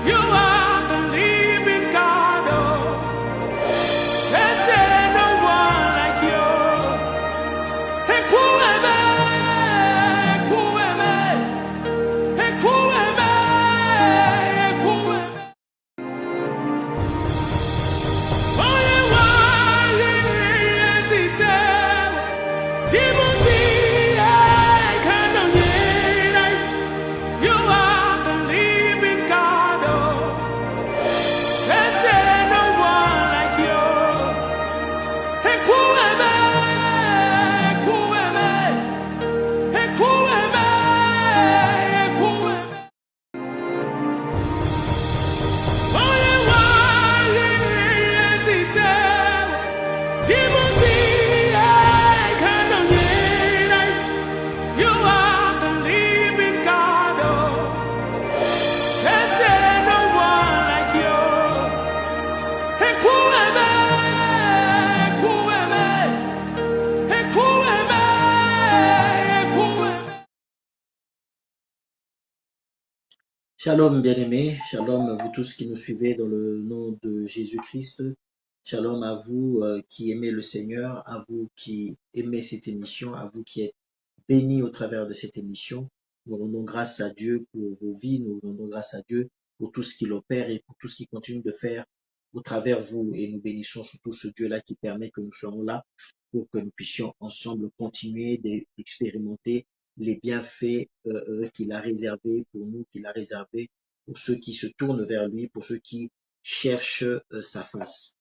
You are the living God. Oh, there's no one like you. Ekueme, ekueme, ekueme, ekueme. Oye wa yezite, dimuzi kanonyera. You are the living God. Oh, there's no one like you. Ekueme, ekueme, ekueme, ekueme. Oye wa yezite, dimuzi kanonyera. You are the living God. Oh, there's no one like you. Ekueme, ekueme, ekueme, ekueme. Shalom bien-aimés, shalom à vous tous qui nous suivez dans le nom de Jésus-Christ. Shalom à vous qui aimez le Seigneur, à vous qui aimez cette émission, à vous qui êtes bénis au travers de cette émission. Nous rendons grâce à Dieu pour vos vies, nous rendons grâce à Dieu pour tout ce qu'il opère et pour tout ce qu'il continue de faire au travers vous. Et nous bénissons surtout ce Dieu-là qui permet que nous soyons là pour que nous puissions ensemble continuer d'expérimenter les bienfaits qu'il a réservés pour nous, qu'il a réservés pour ceux qui se tournent vers lui, pour ceux qui cherchent sa face.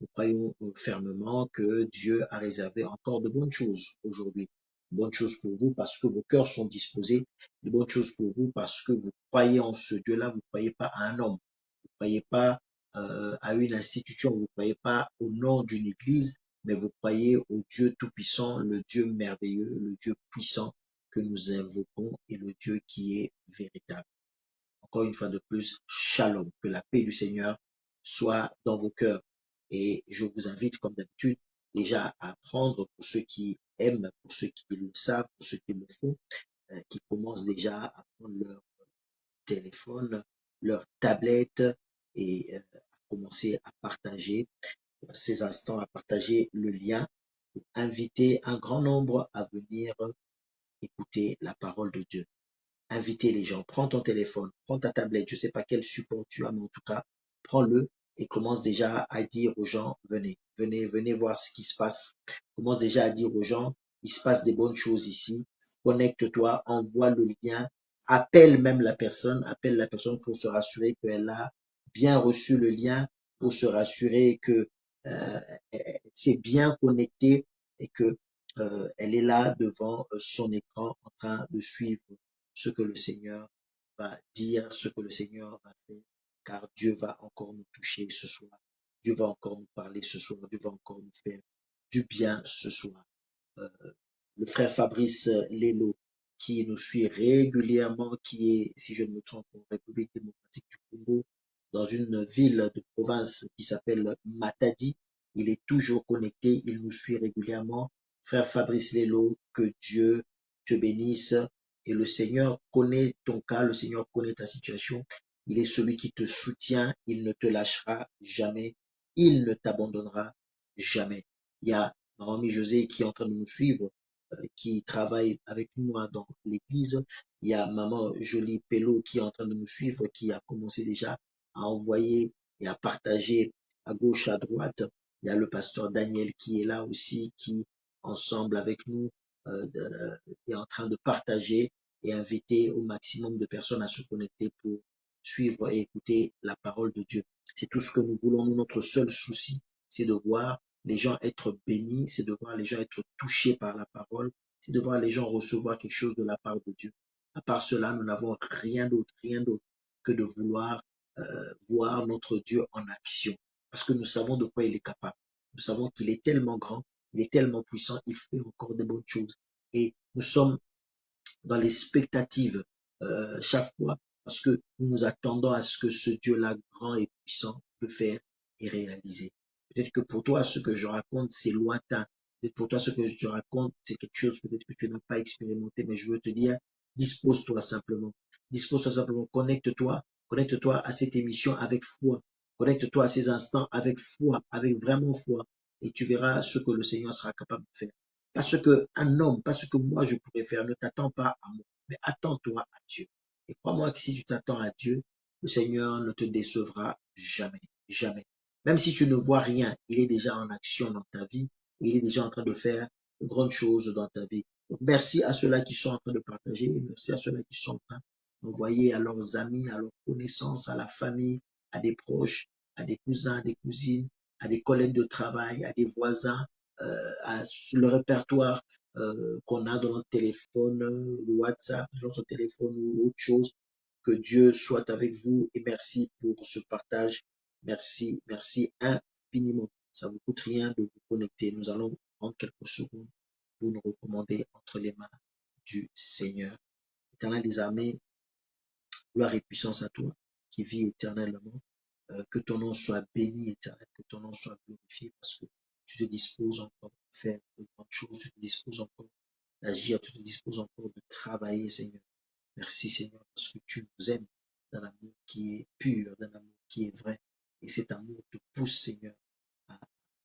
Nous croyons fermement que Dieu a réservé encore de bonnes choses aujourd'hui. Bonnes choses pour vous parce que vos cœurs sont disposés, de bonnes choses pour vous parce que vous croyez en ce Dieu-là, vous ne croyez pas à un homme, vous ne croyez pas à une institution, vous ne croyez pas au nom d'une église, mais vous croyez au Dieu tout-puissant, le Dieu merveilleux, le Dieu puissant que nous invoquons et le Dieu qui est véritable. Encore une fois de plus, shalom, que la paix du Seigneur soit dans vos cœurs. Et je vous invite, comme d'habitude, déjà à apprendre pour ceux qui aiment, pour ceux qui le savent, pour ceux qui le font, qui commencent déjà à prendre leur téléphone, leur tablette et à commencer à partager ces instants, à partager le lien pour inviter un grand nombre à venir écouter la parole de Dieu. Inviter les gens. Prends ton téléphone, prends ta tablette, je ne sais pas quel support tu as, mais en tout cas, prends-le et commence déjà à dire aux gens, venez, venez, venez voir ce qui se passe. Commence déjà à dire aux gens, il se passe des bonnes choses ici. Connecte-toi, envoie le lien, appelle même la personne, appelle la personne pour se rassurer qu'elle a bien reçu le lien, pour se rassurer que elle s'est bien connectée et que elle est là devant son écran en train de suivre ce que le Seigneur va dire, ce que le Seigneur va faire, car Dieu va encore nous toucher ce soir. Dieu va encore nous parler ce soir. Dieu va encore nous faire du bien ce soir. Le frère Fabrice Lelo, qui nous suit régulièrement, qui est, si je ne me trompe, en République démocratique du Congo, dans une ville de province qui s'appelle Matadi. Il est toujours connecté, il nous suit régulièrement. Frère Fabrice Lelo, que Dieu te bénisse. Et le Seigneur connaît ton cas, le Seigneur connaît ta situation. Il est celui qui te soutient, il ne te lâchera jamais, il ne t'abandonnera jamais. Il y a Maman José qui est en train de nous suivre, qui travaille avec moi dans l'église. Il y a Maman Jolie Pello qui est en train de nous suivre, qui a commencé déjà à envoyer et à partager à gauche, à droite. Il y a le pasteur Daniel qui est là aussi, qui, ensemble avec nous, est en train de partager et inviter au maximum de personnes à se connecter pour suivre et écouter la parole de Dieu. C'est tout ce que nous voulons. Notre seul souci, c'est de voir les gens être bénis, c'est de voir les gens être touchés par la parole, c'est de voir les gens recevoir quelque chose de la part de Dieu. À part cela, nous n'avons rien d'autre que de vouloir voir notre Dieu en action. Parce que nous savons de quoi il est capable. Nous savons qu'il est tellement grand, il est tellement puissant, il fait encore de bonnes choses. Et nous sommes dans les spectatives chaque fois parce que nous nous attendons à ce que ce Dieu-là grand et puissant peut faire et réaliser. Peut-être que pour toi, ce que je raconte, c'est lointain. Peut-être pour toi, ce que je te raconte, c'est quelque chose peut-être que tu n'as pas expérimenté, mais je veux te dire, dispose-toi simplement. Dispose-toi simplement, connecte-toi Connecte-toi à cette émission avec foi. Connecte-toi à ces instants avec foi, avec vraiment foi. Et tu verras ce que le Seigneur sera capable de faire. Pas ce qu'un homme, pas ce que moi je pourrais faire. Ne t'attends pas à moi, mais attends-toi à Dieu. Et crois-moi que si tu t'attends à Dieu, le Seigneur ne te décevra jamais, jamais. Même si tu ne vois rien, il est déjà en action dans ta vie. Il est déjà en train de faire de grandes choses dans ta vie. Donc, merci à ceux-là qui sont en train de partager et merci à ceux-là qui sont en train d'envoyer à leurs amis, à leurs connaissances, à la famille, à des proches, à des cousins, des cousines, à des collègues de travail, à des voisins, à le répertoire qu'on a dans notre téléphone, le WhatsApp, notre téléphone ou autre chose. Que Dieu soit avec vous et merci pour ce partage. Merci, merci infiniment. Ça ne vous coûte rien de vous connecter. Nous allons prendre quelques secondes pour nous recommander entre les mains du Seigneur. Éternel des armées, gloire et puissance à toi qui vis éternellement. Que ton nom soit béni, éternel, que ton nom soit glorifié parce que tu te disposes encore de faire de grandes choses, tu te disposes encore d'agir, tu te disposes encore de travailler, Seigneur. Merci, Seigneur, parce que tu nous aimes d'un amour qui est pur, d'un amour qui est vrai. Et cet amour te pousse, Seigneur, à,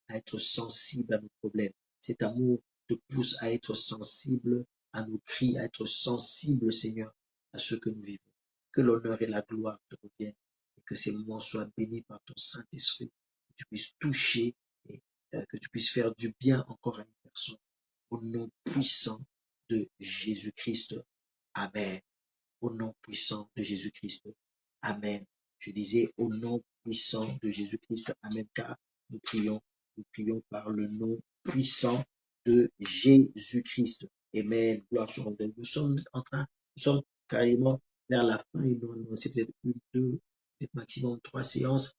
à être sensible à nos problèmes. Cet amour te pousse à être sensible à nos cris, à être sensible, Seigneur, à ce que nous vivons. Que l'honneur et la gloire te reviennent et que ces moments soient bénis par ton Saint-Esprit, que tu puisses toucher et que tu puisses faire du bien encore à une personne. Au nom puissant de Jésus-Christ. Amen. Au nom puissant de Jésus-Christ. Amen. Je disais au nom puissant de Jésus-Christ. Amen. Car nous prions par le nom puissant de Jésus-Christ. Amen. Gloire sur Dieu. Nous sommes carrément vers la fin. Il nous reste peut-être une, deux, peut-être maximum trois séances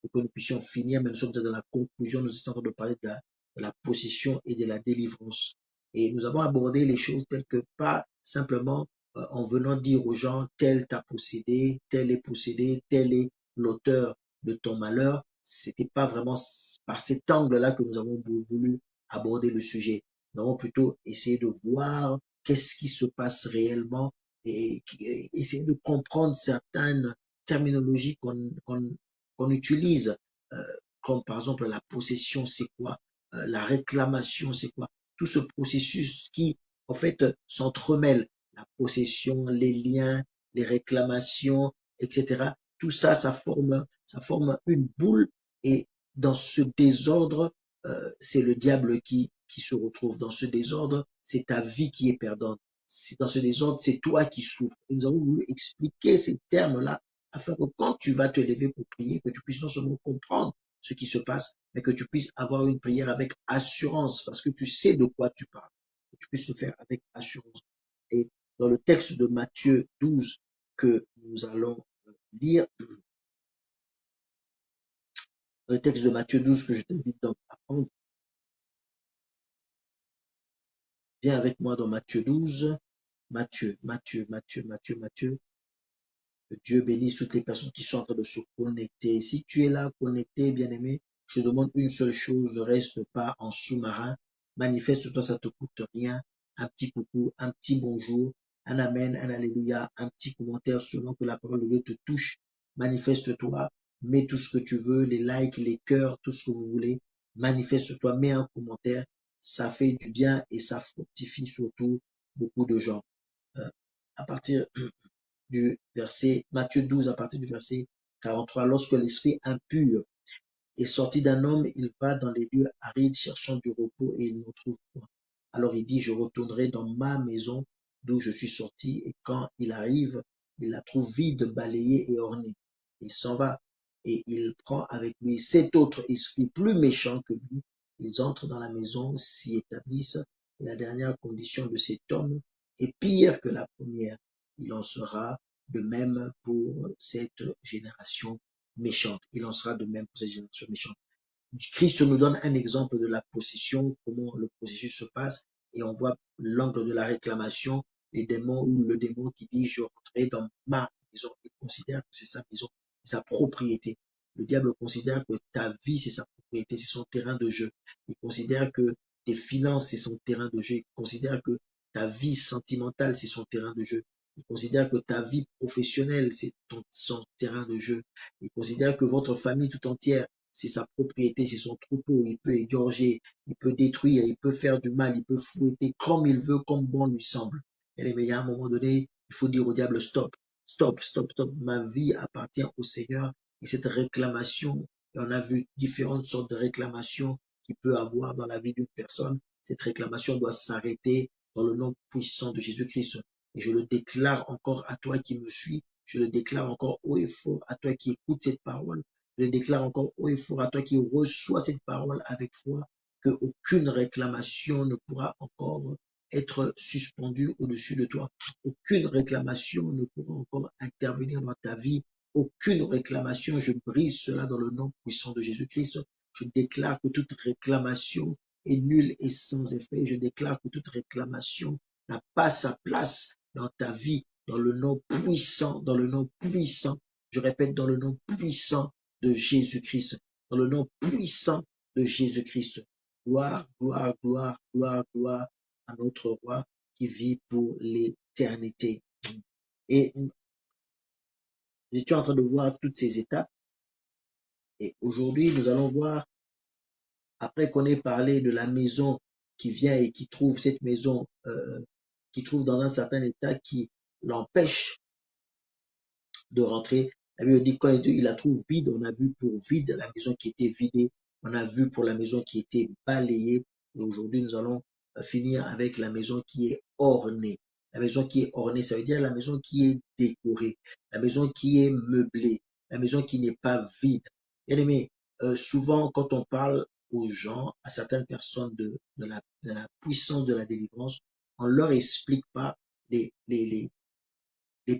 pour que nous puissions finir, mais nous sommes dans la conclusion, nous sommes en train de parler de la possession et de la délivrance. Et nous avons abordé les choses telles que pas simplement en venant dire aux gens, tel t'a possédé, tel est possédé, tel est l'auteur de ton malheur. C'était pas vraiment par cet angle-là que nous avons voulu aborder le sujet. Nous avons plutôt essayé de voir qu'est-ce qui se passe réellement et essayer de comprendre certaines terminologies qu'on utilise, euh, comme par exemple la possession, c'est quoi, la réclamation, c'est quoi, tout ce processus qui, en fait, s'entremêle, la possession, les liens, les réclamations, etc. Tout ça, ça forme une boule et dans ce désordre, c'est le diable qui se retrouve. Dans ce désordre, c'est ta vie qui est perdante. Dans ce désordre, c'est toi qui souffres. Et nous avons voulu expliquer ces termes-là afin que quand tu vas te lever pour prier, que tu puisses non seulement comprendre ce qui se passe, mais que tu puisses avoir une prière avec assurance, parce que tu sais de quoi tu parles, que tu puisses le faire avec assurance. Et dans le texte de Matthieu 12 que nous allons lire, dans le texte de Matthieu 12 que je t'invite donc à prendre, viens avec moi dans Matthieu 12, Matthieu. Que Dieu bénisse toutes les personnes qui sont en train de se connecter. Si tu es là connecté, bien-aimé, je te demande une seule chose, ne reste pas en sous-marin. Manifeste-toi, ça te coûte rien. Un petit coucou, un petit bonjour, un amen, un alléluia, un petit commentaire selon que la parole de Dieu te touche. Manifeste-toi, mets tout ce que tu veux, les likes, les cœurs, tout ce que vous voulez. Manifeste-toi, mets un commentaire. Ça fait du bien et ça fortifie surtout beaucoup de gens. À partir du verset Matthieu 12 à partir du verset 43. Lorsque l'esprit impur est sorti d'un homme, il va dans les lieux arides cherchant du repos et il n'en trouve point. Alors il dit, je retournerai dans ma maison d'où je suis sorti et quand il arrive, il la trouve vide, balayée et ornée. Il s'en va et il prend avec lui sept autres esprits plus méchants que lui. Ils entrent dans la maison, s'y établissent. Et la dernière condition de cet homme est pire que la première. Il en sera de même pour cette génération méchante. Il en sera de même pour cette génération méchante. Christ nous donne un exemple de la possession, comment le processus se passe, et on voit l'angle de la réclamation, les démons ou le démon qui dit je rentrerai dans ma maison. Il considère que c'est sa maison, sa propriété. Le diable considère que ta vie c'est sa propriété, c'est son terrain de jeu. Il considère que tes finances c'est son terrain de jeu. Il considère que ta vie sentimentale c'est son terrain de jeu. Il considère que ta vie professionnelle, c'est son terrain de jeu. Il considère que votre famille tout entière, c'est sa propriété, c'est son troupeau. Il peut égorger, il peut détruire, il peut faire du mal, il peut fouetter comme il veut, comme bon lui semble. Et mais à un moment donné, il faut dire au diable, stop, stop, stop, stop. Ma vie appartient au Seigneur. Et cette réclamation, et on a vu différentes sortes de réclamations qu'il peut avoir dans la vie d'une personne. Cette réclamation doit s'arrêter dans le nom puissant de Jésus-Christ. Et je le déclare encore à toi qui me suis. Je le déclare encore haut et fort à toi qui écoute cette parole. Je le déclare encore haut et fort à toi qui reçoit cette parole avec foi, que aucune réclamation ne pourra encore être suspendue au-dessus de toi. Aucune réclamation ne pourra encore intervenir dans ta vie. Aucune réclamation. Je brise cela dans le nom puissant de Jésus-Christ. Je déclare que toute réclamation est nulle et sans effet. Je déclare que toute réclamation n'a pas sa place dans ta vie, dans le nom puissant, dans le nom puissant, je répète, dans le nom puissant de Jésus-Christ, dans le nom puissant de Jésus-Christ. Gloire, gloire, gloire, gloire, gloire à notre roi qui vit pour l'éternité. Et j'étais en train de voir toutes ces étapes. Et aujourd'hui, nous allons voir, après qu'on ait parlé de la maison qui vient et qui trouve cette maison, qui trouve dans un certain état qui l'empêche de rentrer. La Bible dit quand il la trouve vide, on a vu pour vide la maison qui était vidée, on a vu pour la maison qui était balayée. Et aujourd'hui, nous allons finir avec la maison qui est ornée. La maison qui est ornée, ça veut dire la maison qui est décorée, la maison qui est meublée, la maison qui n'est pas vide. Bien aimé, souvent quand on parle aux gens, à certaines personnes de la puissance de la délivrance, on ne leur explique pas les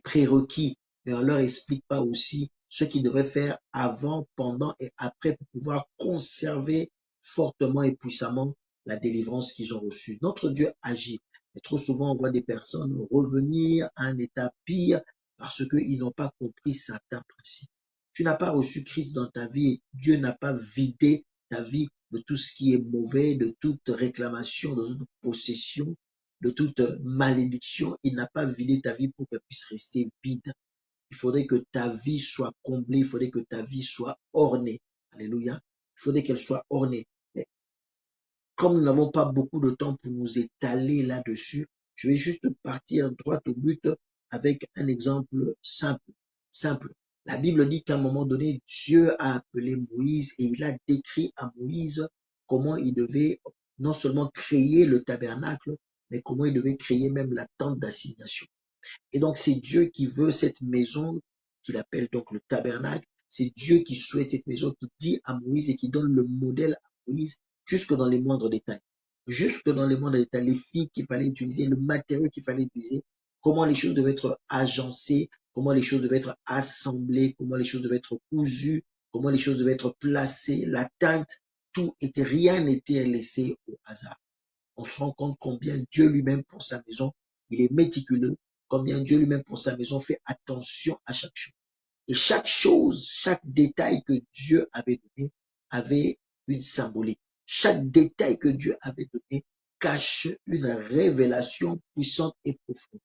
prérequis, mais on ne leur explique pas aussi ce qu'ils devraient faire avant, pendant et après pour pouvoir conserver fortement et puissamment la délivrance qu'ils ont reçue. Notre Dieu agit. Et trop souvent, on voit des personnes revenir à un état pire parce qu'ils n'ont pas compris certains principes. Tu n'as pas reçu Christ dans ta vie et Dieu n'a pas vidé ta vie de tout ce qui est mauvais, de toute réclamation, de toute possession, de toute malédiction. Il n'a pas vidé ta vie pour qu'elle puisse rester vide. Il faudrait que ta vie soit comblée, il faudrait que ta vie soit ornée. Alléluia. Il faudrait qu'elle soit ornée. Mais comme nous n'avons pas beaucoup de temps pour nous étaler là-dessus, je vais juste partir droit au but avec un exemple simple. Simple. La Bible dit qu'à un moment donné, Dieu a appelé Moïse et il a décrit à Moïse comment il devait non seulement créer le tabernacle, mais comment il devait créer même la tente d'assignation. Et donc, c'est Dieu qui veut cette maison qu'il appelle donc le tabernacle. C'est Dieu qui souhaite cette maison, qui dit à Moïse et qui donne le modèle à Moïse jusque dans les moindres détails. Jusque dans les moindres détails, les filles qu'il fallait utiliser, le matériau qu'il fallait utiliser, comment les choses devaient être agencées, comment les choses devaient être assemblées, comment les choses devaient être cousues, comment les choses devaient être placées, la teinte, tout était, rien n'était laissé au hasard. On se rend compte combien Dieu lui-même pour sa maison, il est méticuleux, combien Dieu lui-même pour sa maison fait attention à chaque chose. Et chaque chose, chaque détail que Dieu avait donné avait une symbolique. Chaque détail que Dieu avait donné cache une révélation puissante et profonde.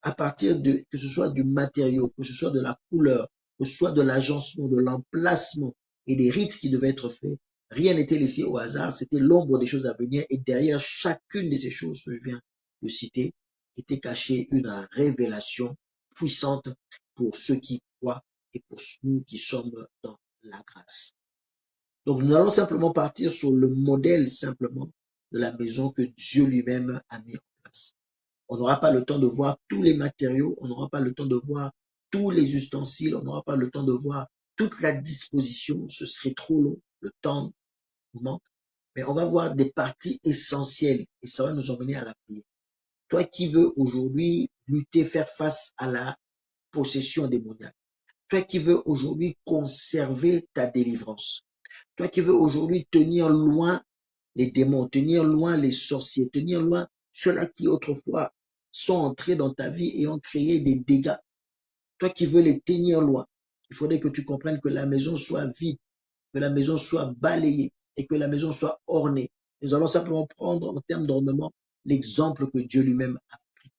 À partir de, que ce soit du matériau, que ce soit de la couleur, que ce soit de l'agencement, de l'emplacement et des rites qui devaient être faits, rien n'était laissé au hasard, c'était l'ombre des choses à venir et derrière chacune de ces choses que je viens de citer était cachée une révélation puissante pour ceux qui croient et pour nous qui sommes dans la grâce. Donc nous allons simplement partir sur le modèle simplement de la maison que Dieu lui-même a mis en place. On n'aura pas le temps de voir tous les matériaux, on n'aura pas le temps de voir tous les ustensiles, on n'aura pas le temps de voir toute la disposition, ce serait trop long, le temps nous manque. Mais on va voir des parties essentielles et ça va nous emmener à la prière. Toi qui veux aujourd'hui lutter, faire face à la possession démoniaque, toi qui veux aujourd'hui conserver ta délivrance, toi qui veux aujourd'hui tenir loin les démons, tenir loin les sorciers, tenir loin ceux-là qui autrefois sont entrés dans ta vie et ont créé des dégâts. Toi qui veux les tenir loin, il faudrait que tu comprennes que la maison soit vide, que la maison soit balayée et que la maison soit ornée. Nous allons simplement prendre en termes d'ornement l'exemple que Dieu lui-même a pris.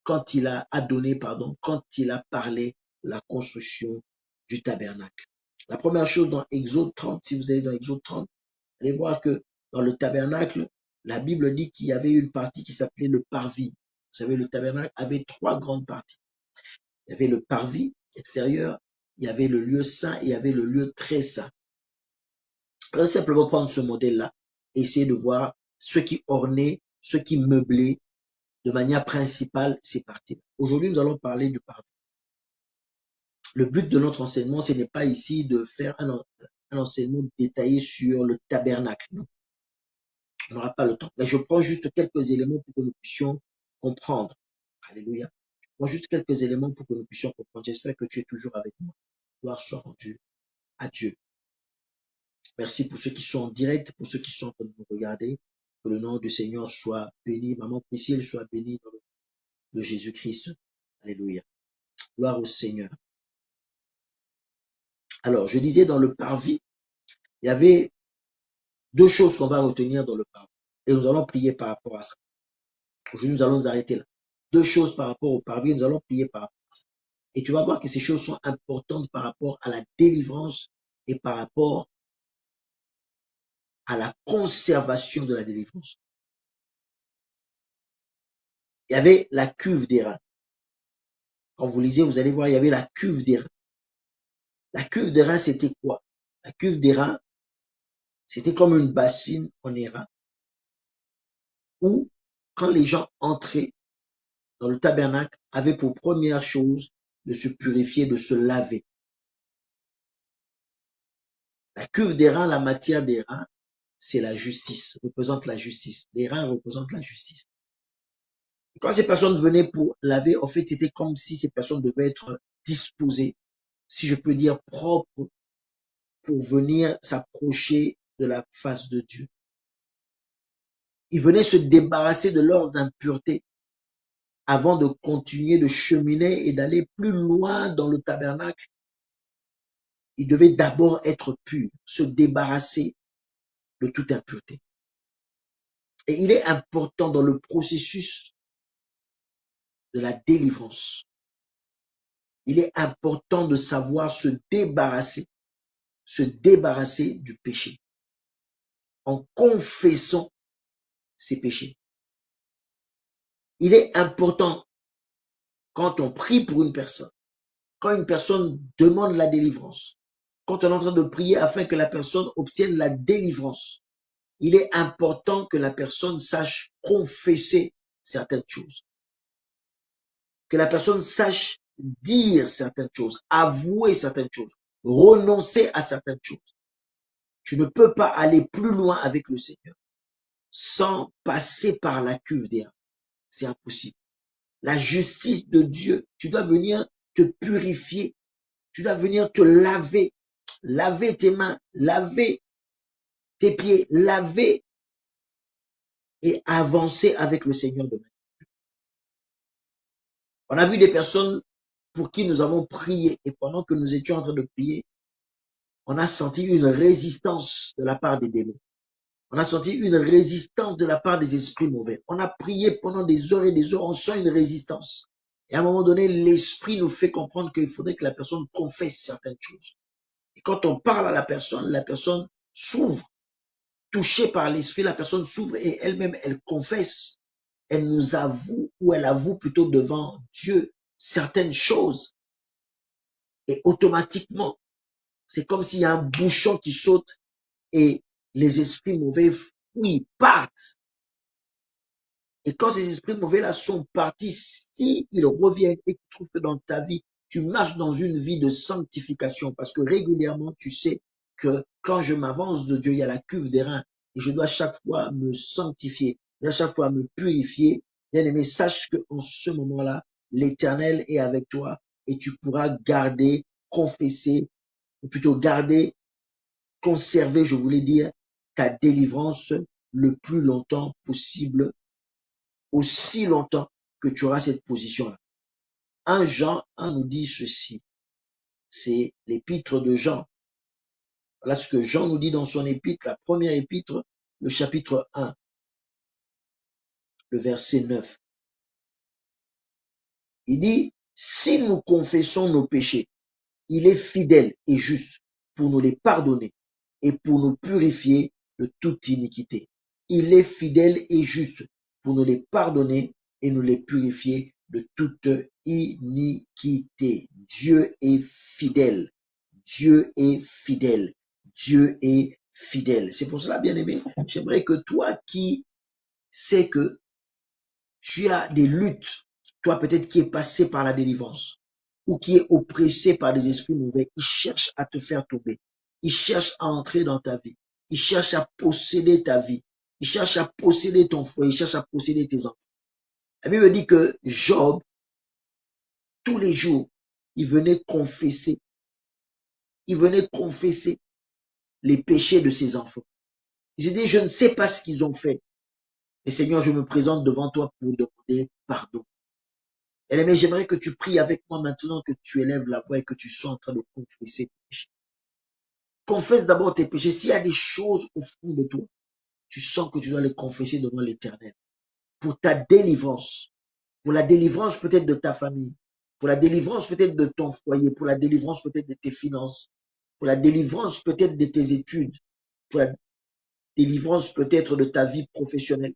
quand il a donné, quand il a parlé la construction du tabernacle. La première chose dans Exode 30, si vous allez dans Exode 30, vous allez voir que dans le tabernacle, la Bible dit qu'il y avait une partie qui s'appelait le parvis. Vous savez, le tabernacle avait 3 grandes parties. Il y avait le parvis extérieur, il y avait le lieu saint et il y avait le lieu très saint. On va simplement prendre ce modèle-là et essayer de voir ce qui ornait, ce qui meublait de manière principale ces parties. Aujourd'hui, nous allons parler du parvis. Le but de notre enseignement, ce n'est pas ici de faire un enseignement détaillé sur le tabernacle. Non, on n'aura pas le temps. Mais je prends juste quelques éléments pour que nous puissions comprendre. Alléluia. Je prends juste quelques éléments pour que nous puissions comprendre. J'espère que tu es toujours avec moi. Gloire soit rendue à Dieu. Merci pour ceux qui sont en direct, pour ceux qui sont en train de nous regarder. Que le nom du Seigneur soit béni. Maman Priscille soit bénie dans le nom de Jésus-Christ. Alléluia. Gloire au Seigneur. Alors, je disais dans le parvis, il y avait 2 choses qu'on va retenir dans le parvis. Et nous allons prier par rapport à ça. Aujourd'hui, nous allons nous arrêter là. 2 choses par rapport au parvis, nous allons prier par rapport à ça. Et tu vas voir que ces choses sont importantes par rapport à la délivrance et par rapport à la conservation de la délivrance. Il y avait la cuve d'airain. Quand vous lisez, vous allez voir, il y avait la cuve d'airain. La cuve d'airain, c'était quoi? La cuve d'airain, c'était comme une bassine en airain où, quand les gens entraient dans le tabernacle, avaient pour première chose de se purifier, de se laver. La cuve d'airain, la matière d'airain, c'est la justice, représente la justice. L'airain représente la justice. Et quand ces personnes venaient pour laver, en fait, c'était comme si ces personnes devaient être disposées, si je peux dire propres, pour venir s'approcher de la face de Dieu. Ils venaient se débarrasser de leurs impuretés avant de continuer de cheminer et d'aller plus loin dans le tabernacle. Ils devaient d'abord être purs, se débarrasser de toute impureté. Et il est important dans le processus de la délivrance, il est important de savoir se débarrasser du péché en confessant ses péchés. Il est important quand on prie pour une personne, quand une personne demande la délivrance, quand on est en train de prier afin que la personne obtienne la délivrance, il est important que la personne sache confesser certaines choses, que la personne sache dire certaines choses, avouer certaines choses, renoncer à certaines choses. Tu ne peux pas aller plus loin avec le Seigneur sans passer par la cuve d'airain. C'est impossible. La justice de Dieu, tu dois venir te purifier, tu dois venir te laver, laver tes mains, laver tes pieds, laver et avancer avec le Seigneur demain. On a vu des personnes pour qui nous avons prié et pendant que nous étions en train de prier, on a senti une résistance de la part des démons. On a senti une résistance de la part des esprits mauvais. On a prié pendant des heures et des heures, on sent une résistance. Et à un moment donné, l'esprit nous fait comprendre qu'il faudrait que la personne confesse certaines choses. Et quand on parle à la personne s'ouvre. Touchée par l'esprit, la personne s'ouvre et elle-même, elle confesse. Elle nous avoue, ou elle avoue plutôt devant Dieu certaines choses. Et automatiquement, c'est comme s'il y a un bouchon qui saute et les esprits mauvais fuient, partent. Et quand ces esprits mauvais-là sont partis, s'ils reviennent et que tu trouves que dans ta vie, tu marches dans une vie de sanctification, parce que régulièrement, tu sais que quand je m'avance de Dieu, il y a la cuve d'airain et je dois chaque fois me sanctifier, je dois chaque fois me purifier. Bien-aimé, sache qu'en ce moment-là, l'Éternel est avec toi et tu pourras garder, confesser, ou plutôt garder, conserver, je voulais dire, ta délivrance le plus longtemps possible, aussi longtemps que tu auras cette position-là. 1 Jean 1 nous dit ceci, c'est l'épître de Jean. Voilà ce que Jean nous dit dans son épître, la première épître, le chapitre 1, le verset 9. Il dit, si nous confessons nos péchés, il est fidèle et juste pour nous les pardonner et pour nous purifier de toute iniquité. Il est fidèle et juste pour nous les pardonner et nous les purifier de toute iniquité. Dieu est fidèle. Dieu est fidèle. Dieu est fidèle. C'est pour cela, bien-aimé, j'aimerais que toi qui sais que tu as des luttes, toi peut-être qui es passé par la délivrance ou qui est oppressé par des esprits mauvais, ils cherchent à te faire tomber. Ils cherchent à entrer dans ta vie. Ils cherchent à posséder ta vie. Ils cherchent à posséder ton foyer. Ils cherchent à posséder tes enfants. La Bible dit que Job, tous les jours, il venait confesser. Il venait confesser les péchés de ses enfants. Il dit, je ne sais pas ce qu'ils ont fait. Mais Seigneur, je me présente devant toi pour demander pardon. Bien-aimé, j'aimerais que tu pries avec moi maintenant, que tu élèves la voix et que tu sois en train de confesser tes péchés. Confesse d'abord tes péchés. S'il y a des choses au fond de toi, tu sens que tu dois les confesser devant l'Éternel. Pour ta délivrance, pour la délivrance peut-être de ta famille, pour la délivrance peut-être de ton foyer, pour la délivrance peut-être de tes finances, pour la délivrance peut-être de tes études, pour la délivrance peut-être de ta vie professionnelle,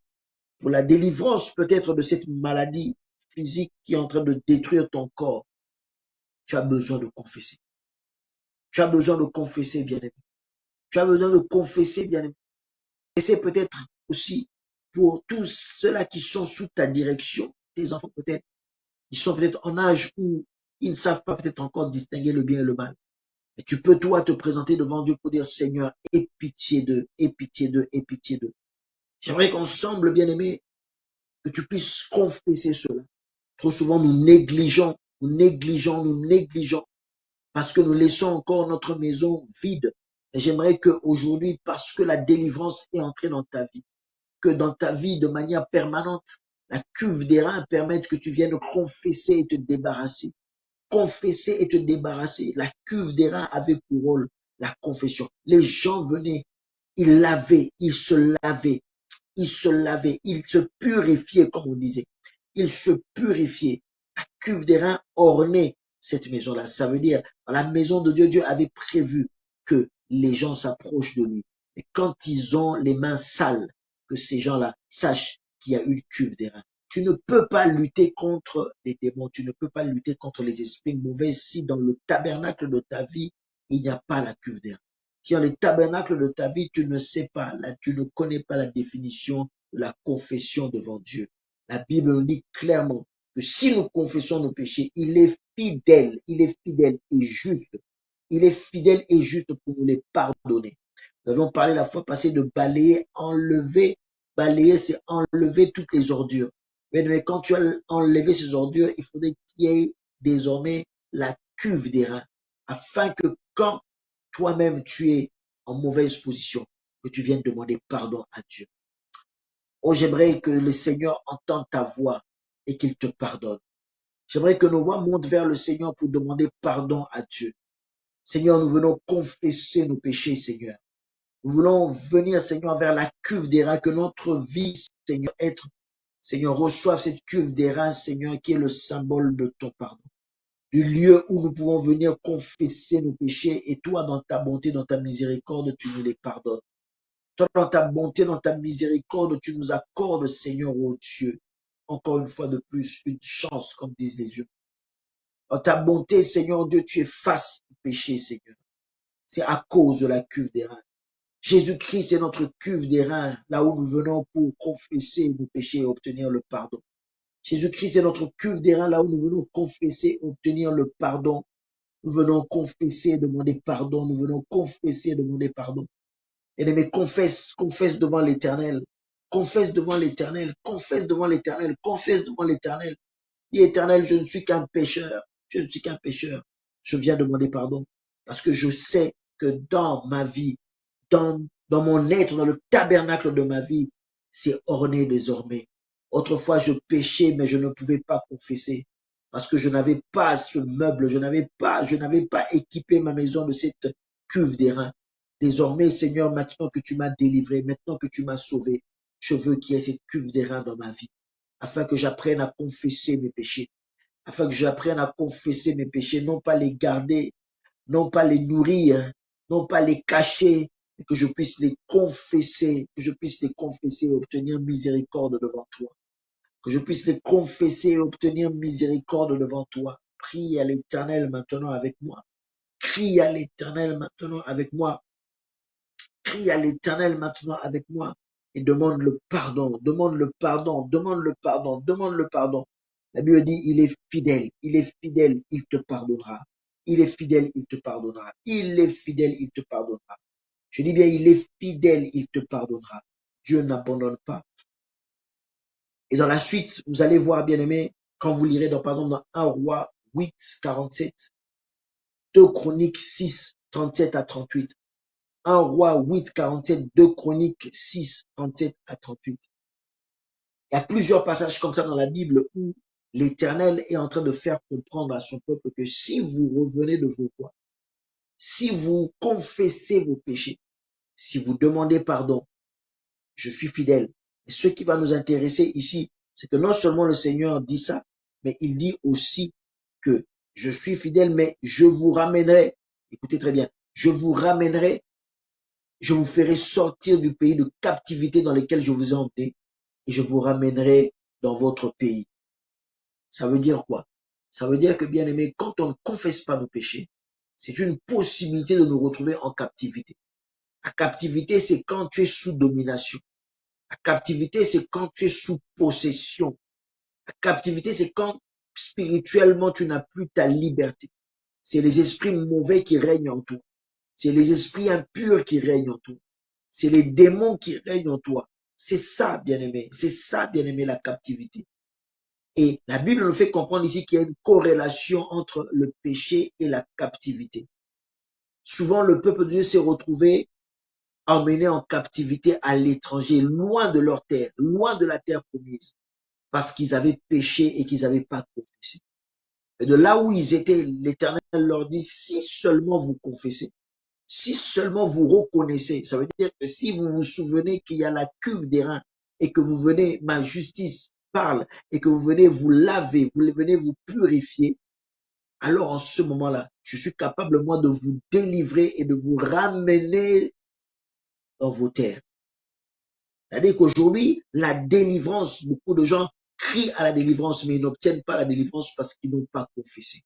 pour la délivrance peut-être de cette maladie physique qui est en train de détruire ton corps. Tu as besoin de confesser. Tu as besoin de confesser, bien-aimé. Tu as besoin de confesser, bien-aimé. Et c'est peut-être aussi pour tous ceux-là qui sont sous ta direction, tes enfants peut-être, ils sont peut-être en âge où ils ne savent pas peut-être encore distinguer le bien et le mal. Et tu peux, toi, te présenter devant Dieu pour dire, Seigneur, aie pitié d'eux, aie pitié d'eux, aie pitié d'eux. J'aimerais qu'ensemble, bien-aimés, que tu puisses confesser cela. Trop souvent, nous négligeons, parce que nous laissons encore notre maison vide. Et j'aimerais qu'aujourd'hui, parce que la délivrance est entrée dans ta vie, que dans ta vie, de manière permanente, la cuve des reins permette que tu viennes confesser et te débarrasser. Confesser et te débarrasser. La cuve des reins avait pour rôle la confession. Les gens venaient, ils lavaient, ils se lavaient, ils se lavaient, ils se purifiaient, comme on disait. Ils se purifiaient. La cuve des reins ornait cette maison-là. Ça veut dire, dans la maison de Dieu, Dieu avait prévu que les gens s'approchent de lui. Et quand ils ont les mains sales, que ces gens-là sachent qu'il y a une cuve des reins. Tu ne peux pas lutter contre les démons, tu ne peux pas lutter contre les esprits mauvais si dans le tabernacle de ta vie, il n'y a pas la cuve des reins. Si dans le tabernacle de ta vie, tu ne sais pas, là, tu ne connais pas la définition de la confession devant Dieu. La Bible nous dit clairement que si nous confessons nos péchés, il est fidèle et juste. Il est fidèle et juste pour nous les pardonner. Nous avons parlé la fois passée de balayer, enlever. Balayer, c'est enlever toutes les ordures. Mais quand tu as enlevé ces ordures, il faudrait qu'il y ait désormais la cuve des reins, afin que quand toi-même tu es en mauvaise position, que tu viennes demander pardon à Dieu. Oh, j'aimerais que le Seigneur entende ta voix et qu'il te pardonne. J'aimerais que nos voix montent vers le Seigneur pour demander pardon à Dieu. Seigneur, nous venons confesser nos péchés, Seigneur. Nous voulons venir, Seigneur, vers la cuve des reins, que notre vie, Seigneur, Seigneur, reçoive cette cuve des reins, Seigneur, qui est le symbole de ton pardon. Du lieu où nous pouvons venir confesser nos péchés et toi, dans ta bonté, dans ta miséricorde, tu nous les pardonnes. Toi, dans ta bonté, dans ta miséricorde, tu nous accordes, Seigneur, ô Dieu, encore une fois de plus, une chance, comme disent les yeux. Dans ta bonté, Seigneur Dieu, tu effaces le péché, Seigneur. C'est à cause de la cuve des reins. Jésus-Christ est notre cuve des reins, là où nous venons pour confesser nos péchés et obtenir le pardon. Jésus-Christ est notre cuve des reins, là où nous venons confesser et obtenir le pardon. Nous venons confesser et demander pardon. Nous venons confesser et demander pardon. Et confesse, confesse devant l'Éternel. Confesse devant l'Éternel. Confesse devant l'Éternel. Confesse devant l'Éternel. Dis, Éternel, je ne suis qu'un pécheur. Je ne suis qu'un pécheur. Je viens demander pardon. Parce que je sais que dans ma vie, dans mon être, dans le tabernacle de ma vie, c'est orné désormais. Autrefois, je péchais, mais je ne pouvais pas confesser parce que je n'avais pas ce meuble, je n'avais pas équipé ma maison de cette cuve d'airain. Désormais, Seigneur, maintenant que tu m'as délivré, maintenant que tu m'as sauvé, je veux qu'il y ait cette cuve d'airain dans ma vie, afin que j'apprenne à confesser mes péchés, afin que j'apprenne à confesser mes péchés, non pas les garder, non pas les nourrir, non pas les cacher, mais que je puisse les confesser, que je puisse les confesser et obtenir miséricorde devant toi. Que je puisse les confesser et obtenir miséricorde devant toi. Prie à l'Éternel maintenant avec moi. Crie à l'Éternel maintenant avec moi. Crie à l'Éternel maintenant avec moi et demande le pardon, demande le pardon, demande le pardon, demande le pardon. La Bible dit, il est fidèle, il te pardonnera. Il est fidèle, il te pardonnera. Il est fidèle, il te pardonnera. Je dis bien, il est fidèle, il te pardonnera. Dieu n'abandonne pas. Et dans la suite, vous allez voir, bien aimé, quand vous lirez dans, par exemple, dans 1 roi 8, 47, 2 Chroniques 6, 37 à 38. 1 roi 8, 47, 2 Chroniques 6, 37 à 38. Il y a plusieurs passages comme ça dans la Bible où l'Éternel est en train de faire comprendre à son peuple que si vous revenez de vos voies, si vous confessez vos péchés, si vous demandez pardon, je suis fidèle. Et ce qui va nous intéresser ici, c'est que non seulement le Seigneur dit ça, mais il dit aussi que je suis fidèle, mais je vous ramènerai, écoutez très bien, je vous ramènerai, je vous ferai sortir du pays de captivité dans lequel je vous ai emmené et je vous ramènerai dans votre pays. Ça veut dire quoi? Ça veut dire que, bien aimé, quand on ne confesse pas nos péchés, c'est une possibilité de nous retrouver en captivité. La captivité, c'est quand tu es sous domination. La captivité, c'est quand tu es sous possession. La captivité, c'est quand spirituellement tu n'as plus ta liberté. C'est les esprits mauvais qui règnent en toi. C'est les esprits impurs qui règnent en toi. C'est les démons qui règnent en toi. C'est ça, bien-aimé. C'est ça, bien-aimé, la captivité. Et la Bible nous fait comprendre ici qu'il y a une corrélation entre le péché et la captivité. Souvent, le peuple de Dieu s'est retrouvé emmené en captivité à l'étranger, loin de leur terre, loin de la terre promise, parce qu'ils avaient péché et qu'ils n'avaient pas confessé. Et de là où ils étaient, l'Éternel leur dit, si seulement vous confessez, si seulement vous reconnaissez, ça veut dire que si vous vous souvenez qu'il y a la cuve des reins et que vous venez, ma justice parle, et que vous venez vous laver, vous venez vous purifier, alors en ce moment-là, je suis capable, moi, de vous délivrer et de vous ramener dans vos terres. C'est-à-dire qu'aujourd'hui, la délivrance, beaucoup de gens crient à la délivrance, mais ils n'obtiennent pas la délivrance parce qu'ils n'ont pas confessé.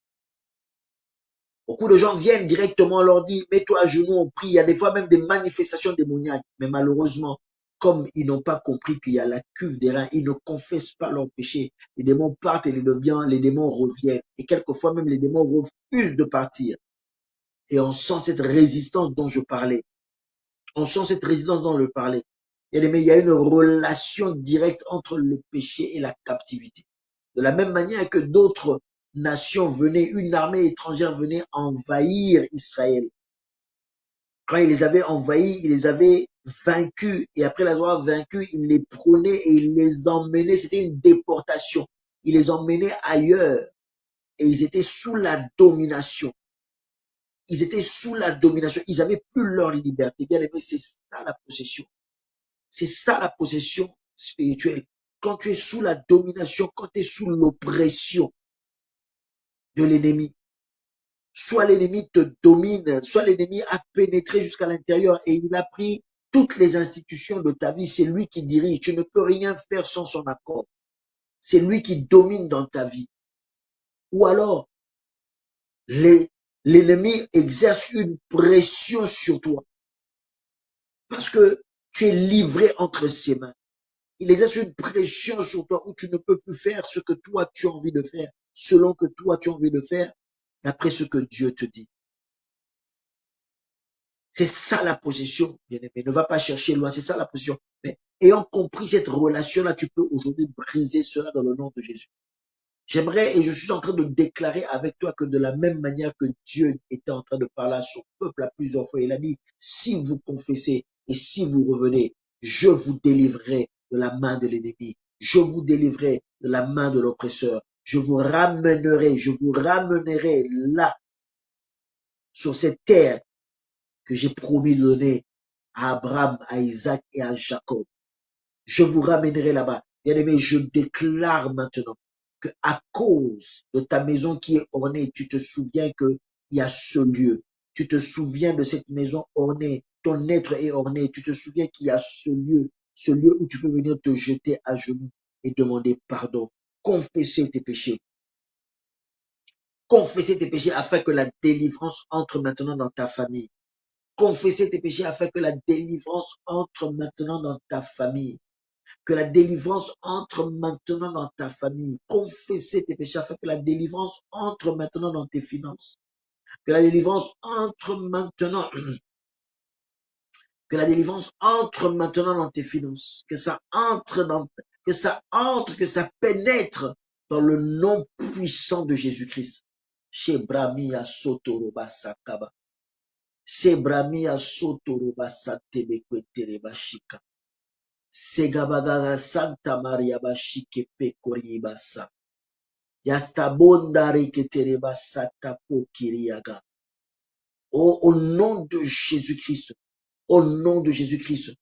Beaucoup de gens viennent directement, on leur dit, mets-toi à genoux, on prie. Il y a des fois même des manifestations démoniaques. Mais malheureusement, comme ils n'ont pas compris qu'il y a la cuve des reins, ils ne confessent pas leurs péchés. Les démons partent et les démons reviennent. Et quelquefois même, les démons refusent de partir. Et on sent cette résistance dont je parlais. On sent cette résistance dont je parlais. Il y a une relation directe entre le péché et la captivité. De la même manière que d'autres nations venaient, une armée étrangère venait envahir Israël. Quand il les avait envahis, il les avait vaincus. Et après les avoir vaincus, il les prenait et il les emmenait. C'était une déportation. Il les emmenait ailleurs. Et ils étaient sous la domination. Ils étaient sous la domination. Ils n'avaient plus leur liberté. Bien aimé, c'est ça la possession. C'est ça la possession spirituelle. Quand tu es sous la domination, quand tu es sous l'oppression de l'ennemi, soit l'ennemi te domine, soit l'ennemi a pénétré jusqu'à l'intérieur et il a pris toutes les institutions de ta vie. C'est lui qui dirige. Tu ne peux rien faire sans son accord. C'est lui qui domine dans ta vie. Ou alors, l'ennemi exerce une pression sur toi parce que tu es livré entre ses mains. Il exerce une pression sur toi où tu ne peux plus faire ce que toi tu as envie de faire, selon que toi tu as envie de faire, d'après ce que Dieu te dit. C'est ça la possession, bien-aimé. Ne va pas chercher loin, c'est ça la possession. Mais ayant compris cette relation-là, tu peux aujourd'hui briser cela dans le nom de Jésus. J'aimerais et je suis en train de déclarer avec toi que de la même manière que Dieu était en train de parler à son peuple à plusieurs fois, il a dit, si vous confessez et si vous revenez, je vous délivrerai de la main de l'ennemi. Je vous délivrerai de la main de l'oppresseur. Je vous ramènerai là, sur cette terre que j'ai promis de donner à Abraham, à Isaac et à Jacob. Je vous ramènerai là-bas. Bien aimé, je déclare maintenant que à cause de ta maison qui est ornée, tu te souviens qu'il y a ce lieu. Tu te souviens de cette maison ornée. Ton être est orné. Tu te souviens qu'il y a ce lieu où tu peux venir te jeter à genoux et demander pardon. Confesser tes péchés. Confesser tes péchés afin que la délivrance entre maintenant dans ta famille. Confesser tes péchés afin que la délivrance entre maintenant dans ta famille. Que la délivrance entre maintenant dans ta famille. Confesser tes péchés afin que la délivrance entre maintenant dans tes finances. Que la délivrance entre maintenant. Que la délivrance entre maintenant dans tes finances. Que ça entre que ça pénètre dans le nom puissant de Jésus-Christ. Chez Bramia Sotoroba Sakaba. Chez Bramia Sotoroba Satebekwetereba Shika. Segabagaga Santa Maria Bashike Pekoribasa. Yastabonda Reketereba Satapo Kiriaga. Oh, au nom de Jésus-Christ. Au nom de Jésus-Christ.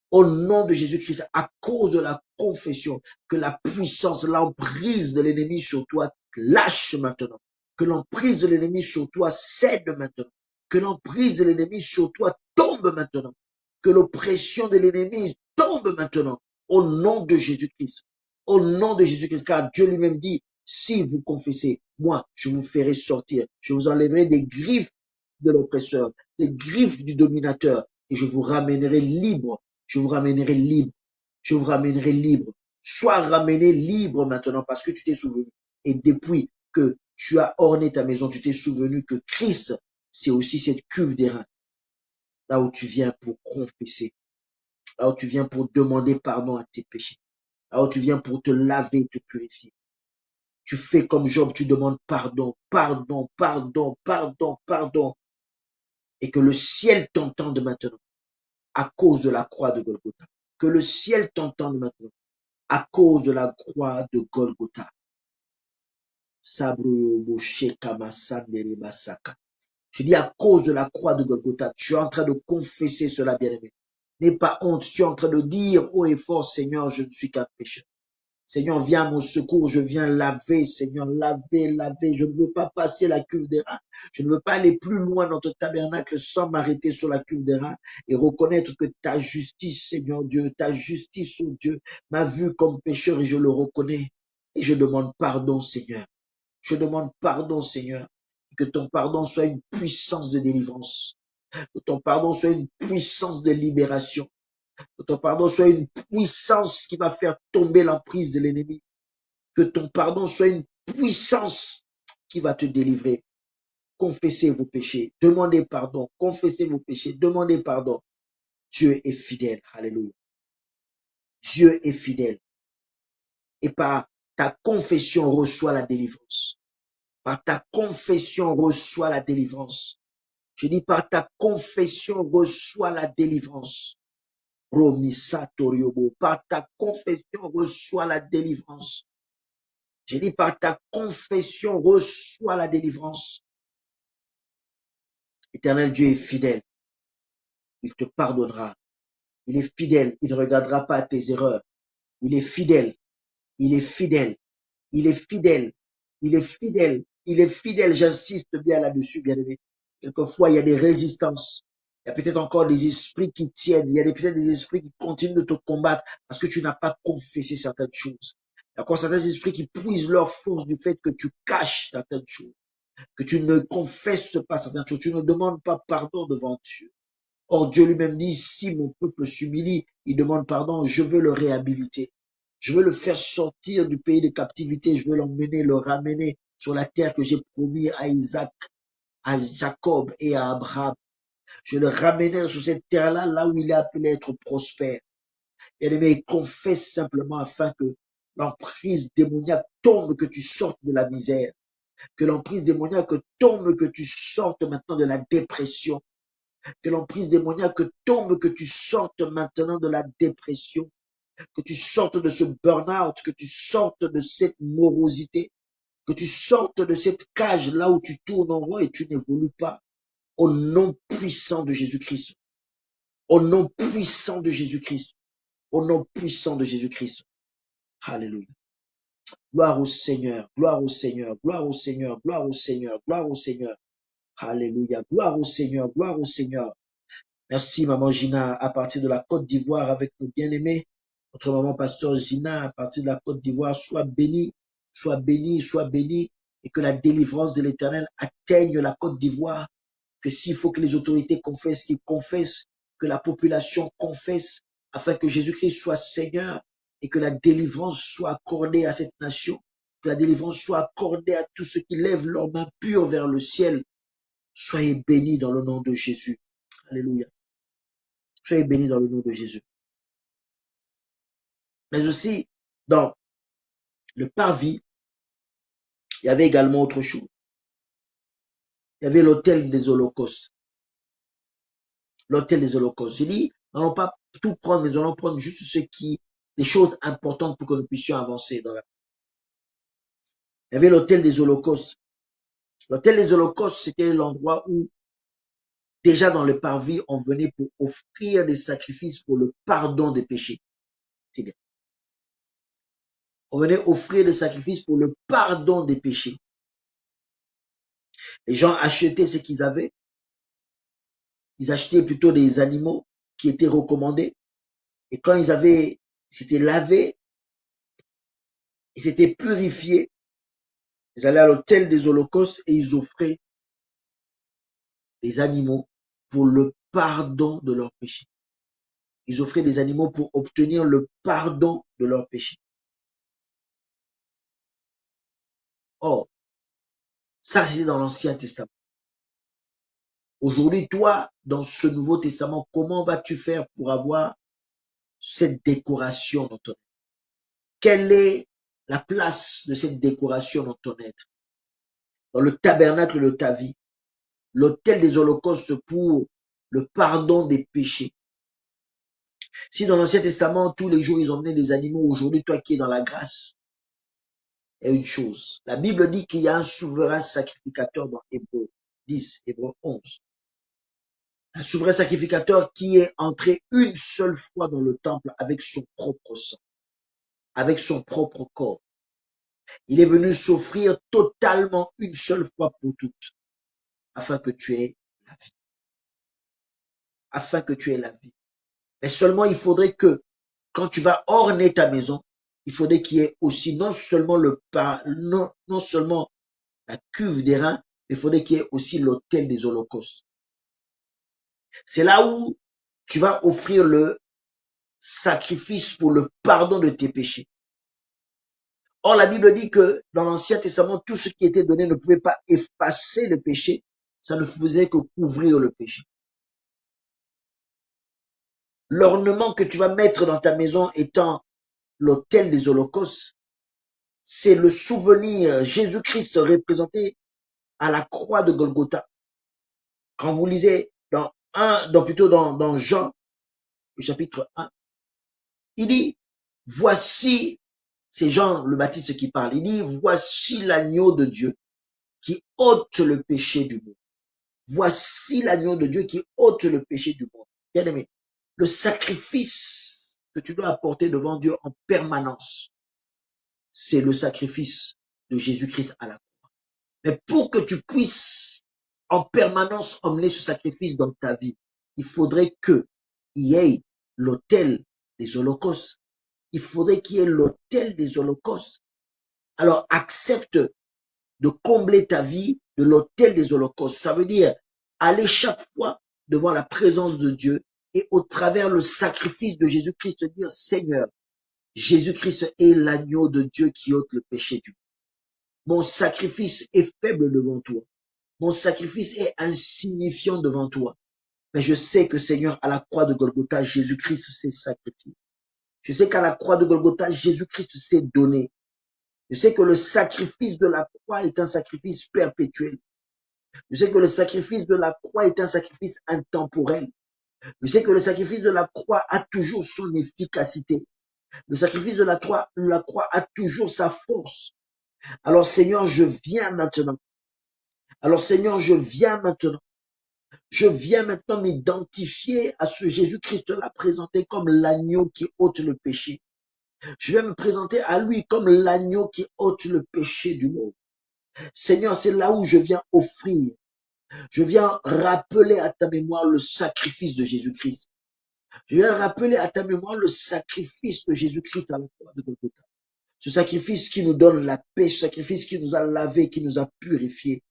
Au nom de Jésus-Christ, à cause de la confession, que la puissance, l'emprise de l'ennemi sur toi lâche maintenant. Que l'emprise de l'ennemi sur toi cède maintenant. Que l'emprise de l'ennemi sur toi tombe maintenant. Que l'oppression de l'ennemi tombe maintenant. Au nom de Jésus-Christ. Au nom de Jésus-Christ. Car Dieu lui-même dit, si vous confessez, moi, je vous ferai sortir. Je vous enlèverai des griffes de l'oppresseur, des griffes du dominateur, et je vous ramènerai libre. Je vous ramènerai libre. Je vous ramènerai libre. Sois ramené libre maintenant parce que tu t'es souvenu. Et depuis que tu as orné ta maison, tu t'es souvenu que Christ, c'est aussi cette cuve d'airain. Là où tu viens pour confesser. Là où tu viens pour demander pardon à tes péchés. Là où tu viens pour te laver, te purifier. Tu fais comme Job, tu demandes pardon, pardon, pardon, pardon, pardon. Et que le ciel t'entende maintenant à cause de la croix de Golgotha. Que le ciel t'entende maintenant à cause de la croix de Golgotha. Je dis à cause de la croix de Golgotha, tu es en train de confesser cela, bien-aimé. N'aie pas honte, tu es en train de dire haut et fort, Seigneur, je ne suis qu'un pécheur. Seigneur, viens à mon secours, je viens laver, Seigneur, laver, laver. Je ne veux pas passer la cuve des reins. Je ne veux pas aller plus loin dans ton tabernacle sans m'arrêter sur la cuve des reins et reconnaître que ta justice, Seigneur Dieu, ta justice, oh Dieu, m'a vu comme pécheur et je le reconnais. Et je demande pardon, Seigneur. Je demande pardon, Seigneur. Que ton pardon soit une puissance de délivrance. Que ton pardon soit une puissance de libération. Que ton pardon soit une puissance qui va faire tomber l'emprise de l'ennemi. Que ton pardon soit une puissance qui va te délivrer. Confessez vos péchés, demandez pardon, confessez vos péchés, demandez pardon. Dieu est fidèle, alléluia. Dieu est fidèle. Et par ta confession, reçois la délivrance. Par ta confession, reçois la délivrance. Je dis par ta confession, reçois la délivrance. Par ta confession, reçois la délivrance. J'ai dit par ta confession, reçois la délivrance. Éternel Dieu est fidèle. Il te pardonnera. Il est fidèle. Il ne regardera pas tes erreurs. Il est fidèle. Il est fidèle. Il est fidèle. Il est fidèle. Il est fidèle. J'insiste bien là-dessus, bien aimé. Quelquefois, il y a des résistances. Il y a peut-être encore des esprits qui tiennent. Il y a peut-être des esprits qui continuent de te combattre parce que tu n'as pas confessé certaines choses. Il y a encore certains esprits qui puisent leur force du fait que tu caches certaines choses, que tu ne confesses pas certaines choses, tu ne demandes pas pardon devant Dieu. Or, Dieu lui-même dit, si mon peuple s'humilie, il demande pardon, je veux le réhabiliter. Je veux le faire sortir du pays de captivité, je veux l'emmener, le ramener sur la terre que j'ai promis à Isaac, à Jacob et à Abraham. Je le ramener sur cette terre-là, là où il est appelé à être prospère. Bien-aimé, confesse simplement afin que l'emprise démoniaque tombe, que tu sortes de la misère. Que l'emprise démoniaque tombe, que tu sortes maintenant de la dépression. Que l'emprise démoniaque tombe, que tu sortes maintenant de la dépression. Que tu sortes de ce burn-out, que tu sortes de cette morosité. Que tu sortes de cette cage là où tu tournes en rond et tu n'évolues pas. Au nom puissant de Jésus-Christ. Au nom puissant de Jésus-Christ. Au nom puissant de Jésus-Christ. Alléluia. Gloire au Seigneur, gloire au Seigneur, gloire au Seigneur, gloire au Seigneur, gloire au Seigneur. Alléluia, gloire au Seigneur, gloire au Seigneur. Merci, maman Gina, à partir de la Côte d'Ivoire avec nos bien-aimés. Notre maman pasteur Gina, à partir de la Côte d'Ivoire, sois bénie, sois bénie, sois bénie, et que la délivrance de l'Éternel atteigne la Côte d'Ivoire, que s'il faut que les autorités confessent, qu'ils confessent, que la population confesse, afin que Jésus-Christ soit Seigneur, et que la délivrance soit accordée à cette nation, que la délivrance soit accordée à tous ceux qui lèvent leurs mains pures vers le ciel. Soyez bénis dans le nom de Jésus. Alléluia. Soyez bénis dans le nom de Jésus. Mais aussi, dans le parvis, il y avait également autre chose. Il y avait l'autel des holocaustes. L'autel des holocaustes. J'ai dit, nous n'allons pas tout prendre, mais nous allons prendre juste les choses importantes pour que nous puissions avancer dans la. Il y avait l'autel des holocaustes. L'autel des holocaustes, c'était l'endroit où, déjà dans le parvis, on venait pour offrir des sacrifices pour le pardon des péchés. C'est bien. On venait offrir des sacrifices pour le pardon des péchés. Les gens achetaient ce qu'ils avaient. Ils achetaient plutôt des animaux qui étaient recommandés. Et quand s'étaient lavés, ils s'étaient purifiés, ils allaient à l'autel des holocaustes et ils offraient des animaux pour le pardon de leurs péchés. Ils offraient des animaux pour obtenir le pardon de leurs péchés. Or, ça c'était dans l'Ancien Testament. Aujourd'hui, toi, dans ce Nouveau Testament, comment vas-tu faire pour avoir cette décoration dans ton être? Quelle est la place de cette décoration dans ton être? Dans le tabernacle de ta vie, l'autel des holocaustes pour le pardon des péchés. Si dans l'Ancien Testament, tous les jours, ils emmenaient des animaux, aujourd'hui, toi qui es dans la grâce, il y a une chose. La Bible dit qu'il y a un souverain sacrificateur dans Hébreu 10, Hébreu 11. Un souverain sacrificateur qui est entré une seule fois dans le temple avec son propre sang, avec son propre corps. Il est venu s'offrir totalement une seule fois pour toutes, afin que tu aies la vie. Afin que tu aies la vie. Mais seulement il faudrait que, quand tu vas orner ta maison, il faudrait qu'il y ait aussi non seulement non seulement la cuve des reins, mais il faudrait qu'il y ait aussi l'autel des holocaustes. C'est là où tu vas offrir le sacrifice pour le pardon de tes péchés. Or, la Bible dit que dans l'Ancien Testament, tout ce qui était donné ne pouvait pas effacer le péché, ça ne faisait que couvrir le péché. L'ornement que tu vas mettre dans ta maison étant l'autel des holocaustes, c'est le souvenir Jésus-Christ représenté à la croix de Golgotha. Quand vous lisez dans Jean, au chapitre 1, il dit, voici, c'est Jean le Baptiste qui parle, il dit, voici l'agneau de Dieu qui ôte le péché du monde. Voici l'agneau de Dieu qui ôte le péché du monde. Bien aimé, le sacrifice que tu dois apporter devant Dieu en permanence, c'est le sacrifice de Jésus-Christ à la croix. Mais pour que tu puisses en permanence emmener ce sacrifice dans ta vie, il faudrait qu'il y ait l'autel des holocaustes. Il faudrait qu'il y ait l'autel des holocaustes. Alors accepte de combler ta vie de l'autel des holocaustes. Ça veut dire aller chaque fois devant la présence de Dieu et au travers le sacrifice de Jésus-Christ dire, Seigneur, Jésus-Christ est l'agneau de Dieu qui ôte le péché du monde. Mon sacrifice est faible devant toi. Mon sacrifice est insignifiant devant toi. Mais je sais que, Seigneur, à la croix de Golgotha, Jésus-Christ s'est sacrifié. Je sais qu'à la croix de Golgotha, Jésus-Christ s'est donné. Je sais que le sacrifice de la croix est un sacrifice perpétuel. Je sais que le sacrifice de la croix est un sacrifice intemporel. Je sais que le sacrifice de la croix a toujours son efficacité. Le sacrifice de la croix a toujours sa force. Alors Seigneur, je viens maintenant. Alors Seigneur, je viens maintenant. Je viens maintenant m'identifier à ce Jésus-Christ l'a présenté comme l'agneau qui ôte le péché. Je vais me présenter à lui comme l'agneau qui ôte le péché du monde. Seigneur, c'est là où je viens offrir. Je viens rappeler à ta mémoire le sacrifice de Jésus-Christ. Je viens rappeler à ta mémoire le sacrifice de Jésus-Christ à la croix de Golgotha. Ce sacrifice qui nous donne la paix, ce sacrifice qui nous a lavés, qui nous a purifiés.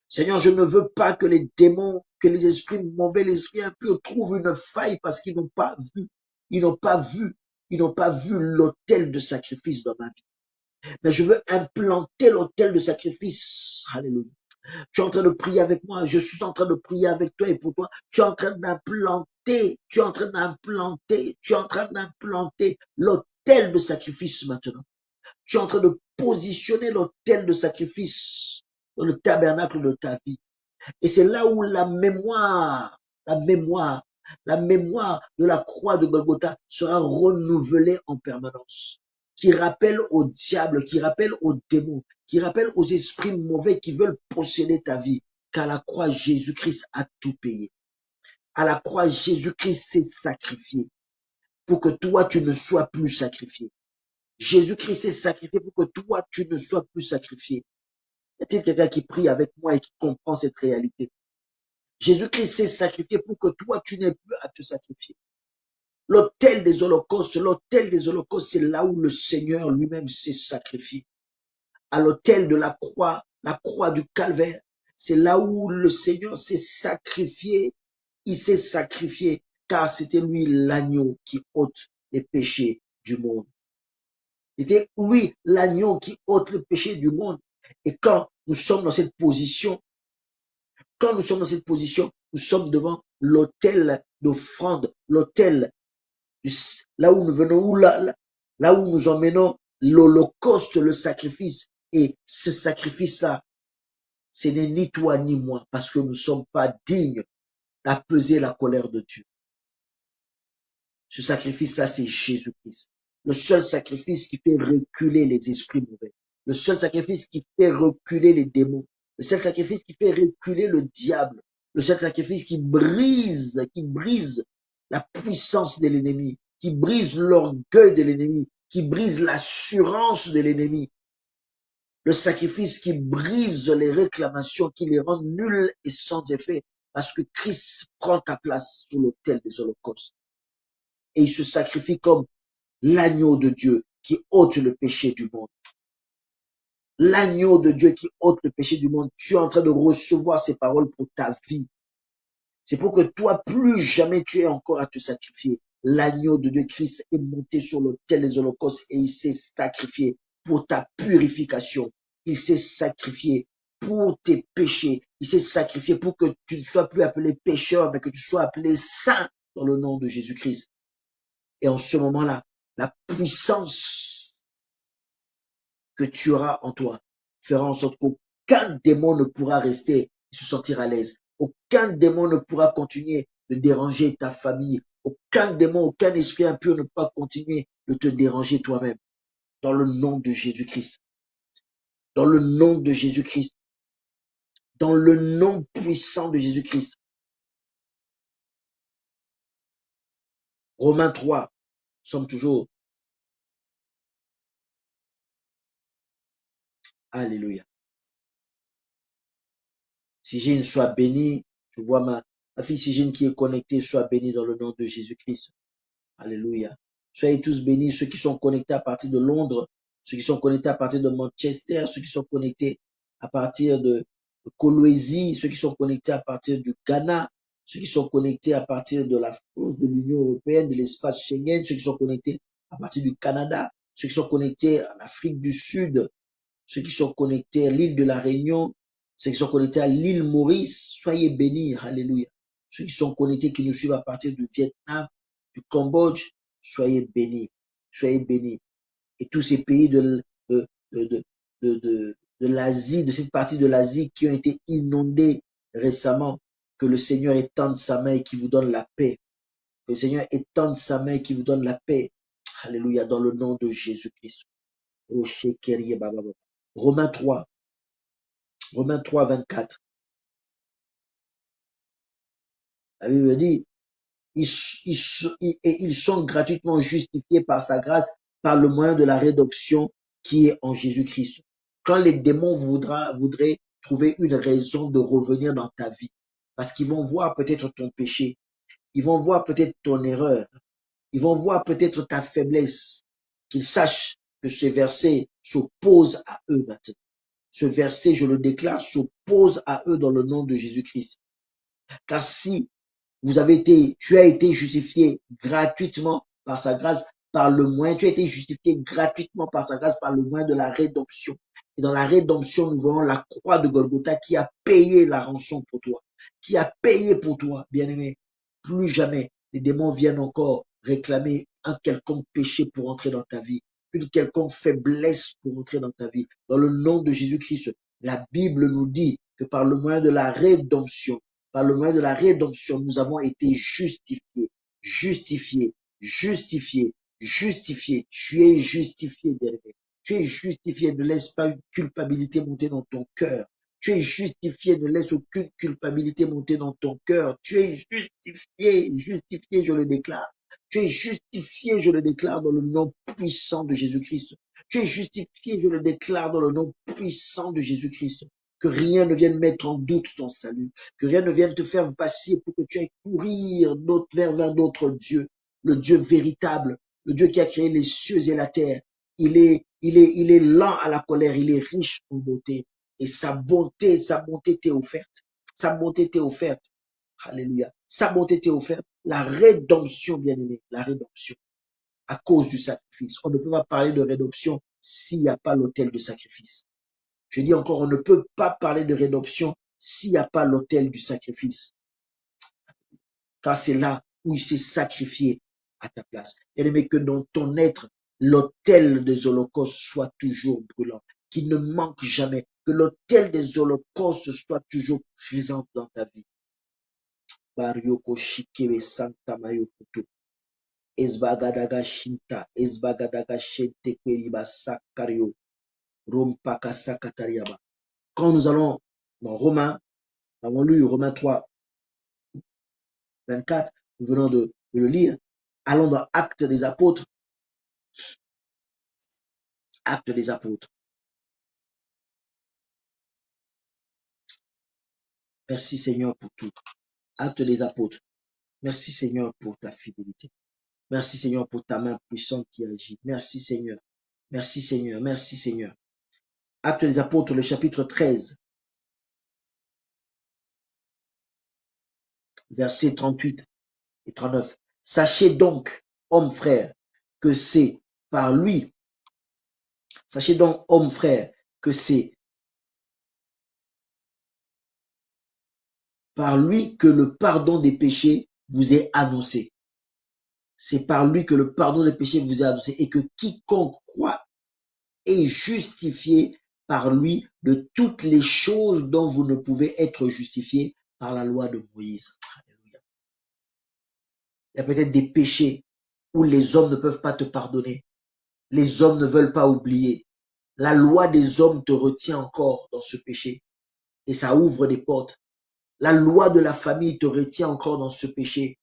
Seigneur, je ne veux pas que les démons, que les esprits mauvais, les esprits impurs trouvent une faille parce qu'ils n'ont pas vu, ils n'ont pas vu, ils n'ont pas vu l'autel de sacrifice dans ma vie. Mais je veux implanter l'autel de sacrifice. Alléluia. Tu es en train de prier avec moi, je suis en train de prier avec toi et pour toi. Tu es en train d'implanter, tu es en train d'implanter, tu es en train d'implanter l'autel de sacrifice maintenant. Tu es en train de positionner l'autel de sacrifice dans le tabernacle de ta vie. Et c'est là où la mémoire, la mémoire de la croix de Golgotha sera renouvelée en permanence. Qui rappelle au diable, qui rappelle aux démons, qui rappelle aux esprits mauvais qui veulent posséder ta vie, qu'à la croix, Jésus-Christ a tout payé. À la croix, Jésus-Christ s'est sacrifié pour que toi, tu ne sois plus sacrifié. Jésus-Christ s'est sacrifié pour que toi, tu ne sois plus sacrifié. Y a-t-il quelqu'un qui prie avec moi et qui comprend cette réalité? Jésus-Christ s'est sacrifié pour que toi, tu n'aies plus à te sacrifier. L'autel des holocaustes, c'est là où le Seigneur lui-même s'est sacrifié. À l'autel de la croix du calvaire, c'est là où le Seigneur s'est sacrifié. Il s'est sacrifié car c'était lui l'agneau qui ôte les péchés du monde. C'était oui l'agneau qui ôte le péché du monde. Et quand nous sommes dans cette position, nous sommes devant l'autel d'offrande, l'autel, là où nous venons, là où nous emmenons l'holocauste, le sacrifice. Et ce sacrifice-là, ce n'est ni toi ni moi, parce que nous ne sommes pas dignes d'apaiser la colère de Dieu. Ce sacrifice-là, c'est Jésus-Christ. Le seul sacrifice qui fait reculer les esprits mauvais. Le seul sacrifice qui fait reculer les démons. Le seul sacrifice qui fait reculer le diable. Le seul sacrifice qui brise la puissance de l'ennemi, qui brise l'orgueil de l'ennemi, qui brise l'assurance de l'ennemi. Le sacrifice qui brise les réclamations, qui les rend nulles et sans effet, parce que Christ prend ta place sur l'autel des holocaustes. Et il se sacrifie comme l'agneau de Dieu qui ôte le péché du monde. L'agneau de Dieu qui ôte le péché du monde. Tu es en train de recevoir ces paroles pour ta vie. C'est pour que toi, plus jamais tu aies encore à te sacrifier. L'agneau de Dieu, Christ, est monté sur l'autel des holocaustes et il s'est sacrifié pour ta purification. Il s'est sacrifié pour tes péchés. Il s'est sacrifié pour que tu ne sois plus appelé pécheur, mais que tu sois appelé saint dans le nom de Jésus-Christ. Et en ce moment-là, la puissance que tu auras en toi fera en sorte qu'aucun démon ne pourra rester et se sentir à l'aise. Aucun démon ne pourra continuer de déranger ta famille. Aucun démon, aucun esprit impur ne pourra continuer de te déranger toi-même. Dans le nom de Jésus-Christ. Dans le nom de Jésus-Christ. Dans le nom puissant de Jésus-Christ. Romains 3, nous sommes toujours. Alléluia. Sigine, sois bénie. Je vois ma fille Sigine qui est connectée, soit bénie dans le nom de Jésus-Christ. Alléluia. Soyez tous bénis, ceux qui sont connectés à partir de Londres, ceux qui sont connectés à partir de Manchester, ceux qui sont connectés à partir de Kolwezi, ceux qui sont connectés à partir du Ghana, ceux qui sont connectés à partir de la France, de l'Union européenne, de l'espace Schengen, ceux qui sont connectés à partir du Canada, ceux qui sont connectés à l'Afrique du Sud, ceux qui sont connectés à l'île de la Réunion, ceux qui sont connectés à l'île Maurice, soyez bénis, alléluia. Ceux qui sont connectés, qui nous suivent à partir du Vietnam, du Cambodge, soyez bénis, soyez bénis. Et tous ces pays de, de, de l'Asie, de cette partie de l'Asie qui ont été inondés récemment, que le Seigneur étende sa main et qui vous donne la paix. Que le Seigneur étende sa main et qui vous donne la paix. Alléluia, dans le nom de Jésus-Christ. Romains 3, Romains 3, 24. La Bible dit, ils sont gratuitement justifiés par sa grâce par le moyen de la rédemption qui est en Jésus-Christ. Quand les démons voudraient trouver une raison de revenir dans ta vie, parce qu'ils vont voir peut-être ton péché, ils vont voir peut-être ton erreur, ils vont voir peut-être ta faiblesse, qu'ils sachent que ce verset s'oppose à eux maintenant. Ce verset, je le déclare, s'oppose à eux dans le nom de Jésus-Christ. Car si tu as été justifié gratuitement par sa grâce, par le moyen, tu as été justifié gratuitement par sa grâce, par le moyen de la rédemption. Et dans la rédemption, nous voyons la croix de Golgotha qui a payé la rançon pour toi, qui a payé pour toi, bien-aimé. Plus jamais les démons viennent encore réclamer un quelconque péché pour entrer dans ta vie, une quelconque faiblesse pour entrer dans ta vie. Dans le nom de Jésus-Christ, la Bible nous dit que par le moyen de la rédemption, par le moyen de la rédemption, nous avons été justifiés, justifiés, justifiés, justifiés. Tu es justifié, bien-aimé. Tu es justifié, ne laisse pas une culpabilité monter dans ton cœur. Tu es justifié, ne laisse aucune culpabilité monter dans ton cœur. Tu es justifié, justifié, je le déclare. Tu es justifié, je le déclare dans le nom puissant de Jésus-Christ. Tu es justifié, je le déclare dans le nom puissant de Jésus-Christ. Que rien ne vienne mettre en doute ton salut, que rien ne vienne te faire vaciller pour que tu ailles courir vers d'autres dieux, le Dieu véritable, le Dieu qui a créé les cieux et la terre. Il est lent à la colère, il est riche en beauté. Et sa bonté t'est offerte. Sa bonté t'est offerte. Alléluia. Sa bonté t'est offerte. La rédemption, bien-aimé, la rédemption. À cause du sacrifice. On ne peut pas parler de rédemption s'il n'y a pas l'autel de sacrifice. Je dis encore, on ne peut pas parler de rédemption s'il n'y a pas l'autel du sacrifice. Car c'est là où il s'est sacrifié à ta place. Bien-aimé, que dans ton être, l'autel des holocaustes soit toujours brûlant, qu'il ne manque jamais, que l'autel des holocaustes soit toujours présent dans ta vie. Barioko Shikebe Santa Mayokutu. Esbagadaga Shinta, Esbagadaga Shente Kweriba Sakario, Rompaka Sakatariaba. Quand nous allons dans Romains, nous avons lu Romains 3, 24, nous venons de le lire. Allons dans Actes des Apôtres. Actes des Apôtres. Merci Seigneur pour tout. Actes des Apôtres. Merci Seigneur pour ta fidélité. Merci Seigneur pour ta main puissante qui agit. Merci Seigneur. Merci Seigneur. Merci Seigneur. Actes des Apôtres, le chapitre 13, versets 38 et 39. Sachez donc, hommes frères, que c'est par lui. Sachez donc, hommes frères, que c'est par lui que le pardon des péchés vous est annoncé. C'est par lui que le pardon des péchés vous est annoncé et que quiconque croit est justifié par lui de toutes les choses dont vous ne pouvez être justifié par la loi de Moïse. Alléluia. Il y a peut-être des péchés où les hommes ne peuvent pas te pardonner. Les hommes ne veulent pas oublier. La loi des hommes te retient encore dans ce péché et ça ouvre des portes. La loi de la famille te retient encore dans ce péché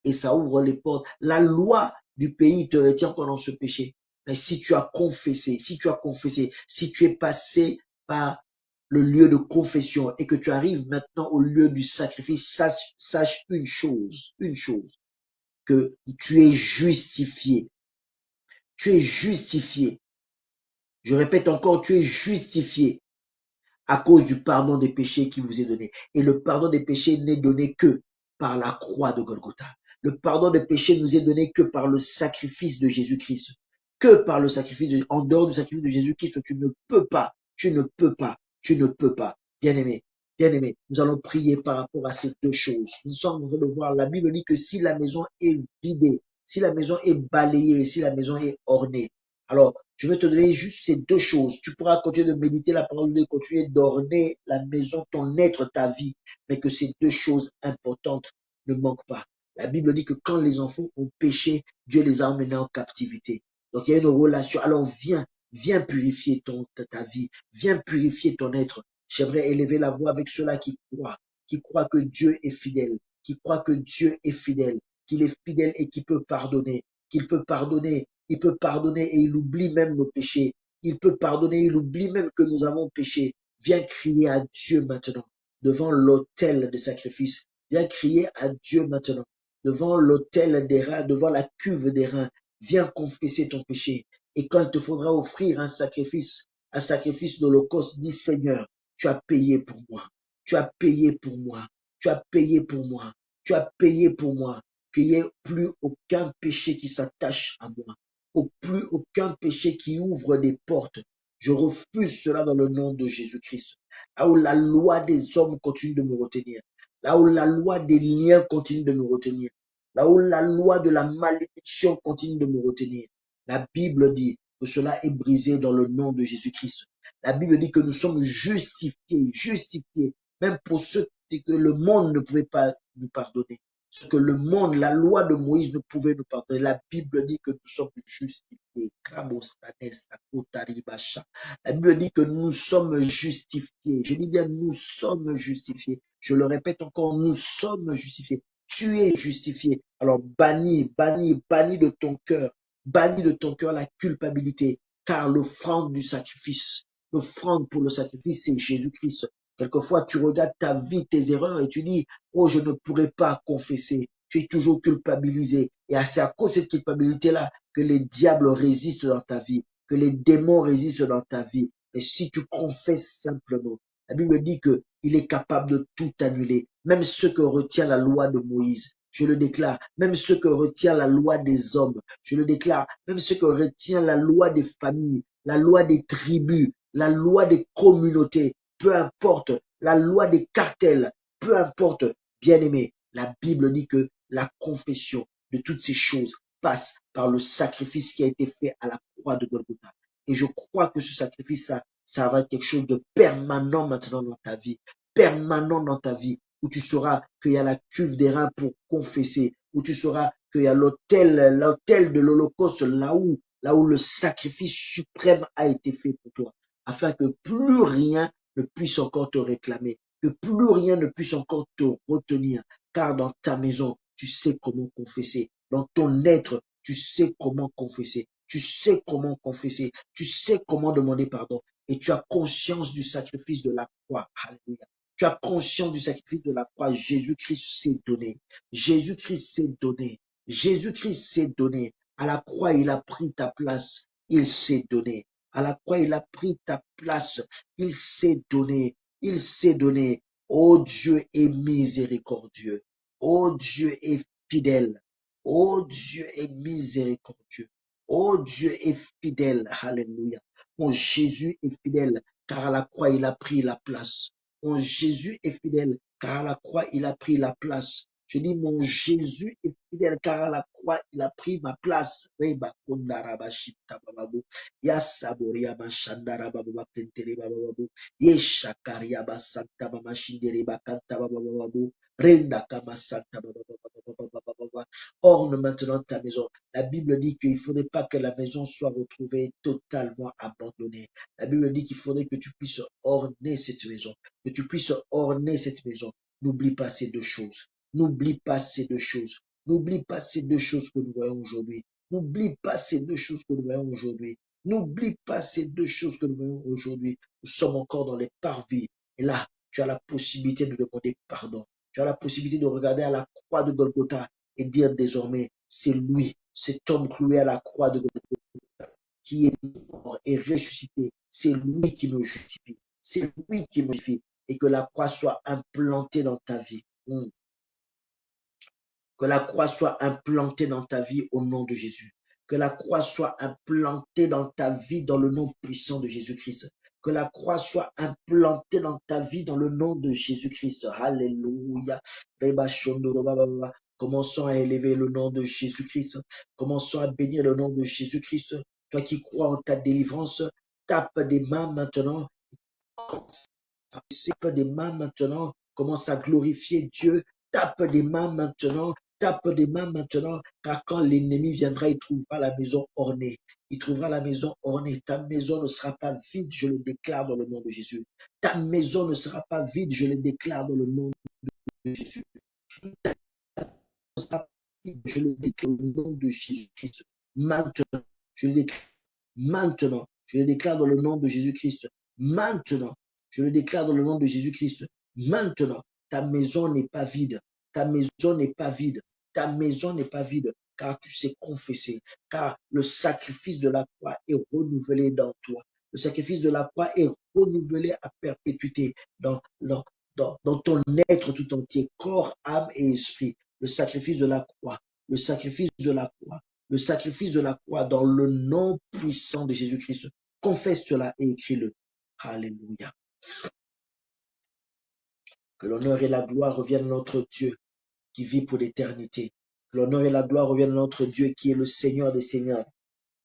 et ça ouvre les portes. La loi du pays te retient encore dans ce péché. Mais si tu as confessé, si tu es passé par le lieu de confession et que tu arrives maintenant au lieu du sacrifice, sache une chose, que tu es justifié. Tu es justifié. Je répète encore, tu es justifié à cause du pardon des péchés qui vous est donné. Et le pardon des péchés n'est donné que par la croix de Golgotha. Le pardon des péchés nous est donné que par le sacrifice de Jésus-Christ. Que par le sacrifice, en dehors du sacrifice de Jésus-Christ, tu ne peux pas, tu ne peux pas, tu ne peux pas. Bien-aimé, bien-aimé, nous allons prier par rapport à ces deux choses. Nous sommes en train de voir, la Bible dit que si la maison est vidée, si la maison est balayée, si la maison est ornée, alors je vais te donner juste ces deux choses. Tu pourras continuer de méditer la parole de Dieu, continuer d'orner la maison, ton être, ta vie, mais que ces deux choses importantes ne manquent pas. La Bible dit que quand les enfants ont péché, Dieu les a emmenés en captivité. Donc il y a une relation. Alors viens purifier ta vie, viens purifier ton être. J'aimerais élever la voix avec ceux-là qui croient que Dieu est fidèle, qui croient que Dieu est fidèle, qu'il est fidèle et qu'il peut pardonner Il peut pardonner et il oublie même nos péchés. Il peut pardonner, il oublie même que nous avons péché. Viens crier à Dieu maintenant, devant l'autel de sacrifice. Viens crier à Dieu maintenant, devant l'autel des reins, devant la cuve des reins. Viens confesser ton péché. Et quand il te faudra offrir un sacrifice d'holocauste, dis Seigneur, tu as payé pour moi. Tu as payé pour moi. Tu as payé pour moi. Tu as payé pour moi. Qu'il n'y ait plus aucun péché qui s'attache à moi. Plus aucun péché qui ouvre des portes. Je refuse cela dans le nom de Jésus-Christ. Là où la loi des hommes continue de me retenir. Là où la loi des liens continue de me retenir. Là où la loi de la malédiction continue de me retenir. La Bible dit que cela est brisé dans le nom de Jésus-Christ. La Bible dit que nous sommes justifiés, même pour ceux que le monde ne pouvait pas nous pardonner. Ce que le monde, la loi de Moïse ne pouvait nous pardonner. La Bible dit que nous sommes justifiés. La Bible dit que nous sommes justifiés. Je dis bien, nous sommes justifiés. Je le répète encore, nous sommes justifiés. Tu es justifié. Alors bannis de ton cœur. Bannis de ton cœur la culpabilité. Car l'offrande du sacrifice, l'offrande pour le sacrifice, c'est Jésus-Christ. Quelquefois, tu regardes ta vie, tes erreurs et tu dis, oh, je ne pourrais pas confesser. Tu es toujours culpabilisé. Et c'est à cause de cette culpabilité-là que les diables résistent dans ta vie, que les démons résistent dans ta vie. Et si tu confesses simplement, la Bible dit que il est capable de tout annuler, même ce que retient la loi de Moïse. Je le déclare, même ce que retient la loi des hommes, je le déclare, même ce que retient la loi des familles, la loi des tribus, la loi des communautés, peu importe, la loi des cartels, peu importe, bien-aimé, la Bible dit que la confession de toutes ces choses passe par le sacrifice qui a été fait à la croix de Golgotha. Et je crois que ce sacrifice, ça va être quelque chose de permanent maintenant dans ta vie, permanent dans ta vie, où tu sauras qu'il y a la cuve des reins pour confesser, où tu sauras qu'il y a l'autel de l'Holocauste, là où le sacrifice suprême a été fait pour toi, afin que plus rien ne puisse encore te réclamer, que plus rien ne puisse encore te retenir, car dans ta maison, tu sais comment confesser. Dans ton être, tu sais comment confesser. Tu sais comment confesser. Tu sais comment demander pardon. Et tu as conscience du sacrifice de la croix. Alléluia. Tu as conscience du sacrifice de la croix. Jésus-Christ s'est donné. Jésus-Christ s'est donné. Jésus-Christ s'est donné. À la croix, il a pris ta place. Il s'est donné. À la croix, il a pris ta place. Il s'est donné. Il s'est donné. Oh Dieu est miséricordieux. Oh Dieu est fidèle. Oh Dieu est miséricordieux. Oh Dieu est fidèle. Alléluia. Mon Jésus est fidèle car à la croix il a pris la place. Mon Jésus est fidèle car à la croix il a pris la place. Je dis mon Jésus est fidèle car à la croix il a pris ma place. Reba kondaraba shita bababu. Yasaboria bashandara bababa kentere bababu. Yeshakaria basanta mama shindere bakanta bababu. Renda kama santa bababa. Orne maintenant ta maison. La Bible dit qu'il ne faudrait pas que la maison soit retrouvée totalement abandonnée. La Bible dit qu'il faudrait que tu puisses orner cette maison, que tu puisses orner cette maison. N'oublie pas ces deux choses. N'oublie pas ces deux choses. N'oublie pas ces deux choses que nous voyons aujourd'hui. N'oublie pas ces deux choses que nous voyons aujourd'hui. N'oublie pas ces deux choses que nous voyons aujourd'hui. Nous sommes encore dans les parvis. Et là, tu as la possibilité de demander pardon. Tu as la possibilité de regarder à la croix de Golgotha et dire désormais, c'est lui, cet homme cloué à la croix de Golgotha, qui est mort et ressuscité. C'est lui qui me justifie. C'est lui qui me justifie. Et que la croix soit implantée dans ta vie. Que la croix soit implantée dans ta vie au nom de Jésus. Que la croix soit implantée dans ta vie dans le nom puissant de Jésus-Christ. Que la croix soit implantée dans ta vie dans le nom de Jésus-Christ. Alléluia. Commençons à élever le nom de Jésus-Christ. Commençons à bénir le nom de Jésus-Christ. Toi qui crois en ta délivrance, tape des mains maintenant. Tape des mains maintenant. Commence à glorifier Dieu. Tape des mains maintenant. Tape des mains maintenant, car quand l'ennemi viendra, il trouvera la maison ornée. Il trouvera la maison ornée. Ta maison ne sera pas vide, je le déclare dans le nom de Jésus. Ta maison ne sera pas vide, je le déclare dans le nom de Jésus. Ta maison ne sera pas vide, je le déclare dans le nom de Jésus-Christ. Maintenant, Je le déclare maintenant. Je le déclare dans le nom de Jésus-Christ. Maintenant. Je le déclare dans le nom de Jésus-Christ. Maintenant. Ta maison n'est pas vide. Ta maison n'est pas vide. Ta maison n'est pas vide, car tu sais confesser, car le sacrifice de la croix est renouvelé dans toi. Le sacrifice de la croix est renouvelé à perpétuité dans ton être tout entier, corps, âme et esprit. Le sacrifice de la croix, le sacrifice de la croix, le sacrifice de la croix dans le nom puissant de Jésus-Christ. Confesse cela et écris-le. Alléluia. Que l'honneur et la gloire reviennent à notre Dieu qui vit pour l'éternité. Que l'honneur et la gloire reviennent à notre Dieu qui est le Seigneur des Seigneurs,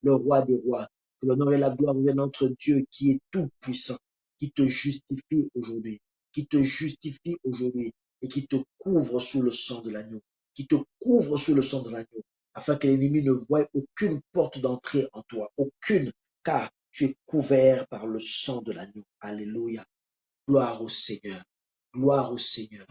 le Roi des Rois. Que l'honneur et la gloire reviennent à notre Dieu qui est tout puissant, qui te justifie aujourd'hui, qui te justifie aujourd'hui et qui te couvre sous le sang de l'agneau, qui te couvre sous le sang de l'agneau, afin que l'ennemi ne voie aucune porte d'entrée en toi, aucune, car tu es couvert par le sang de l'agneau. Alléluia. Gloire au Seigneur. Gloire au Seigneur.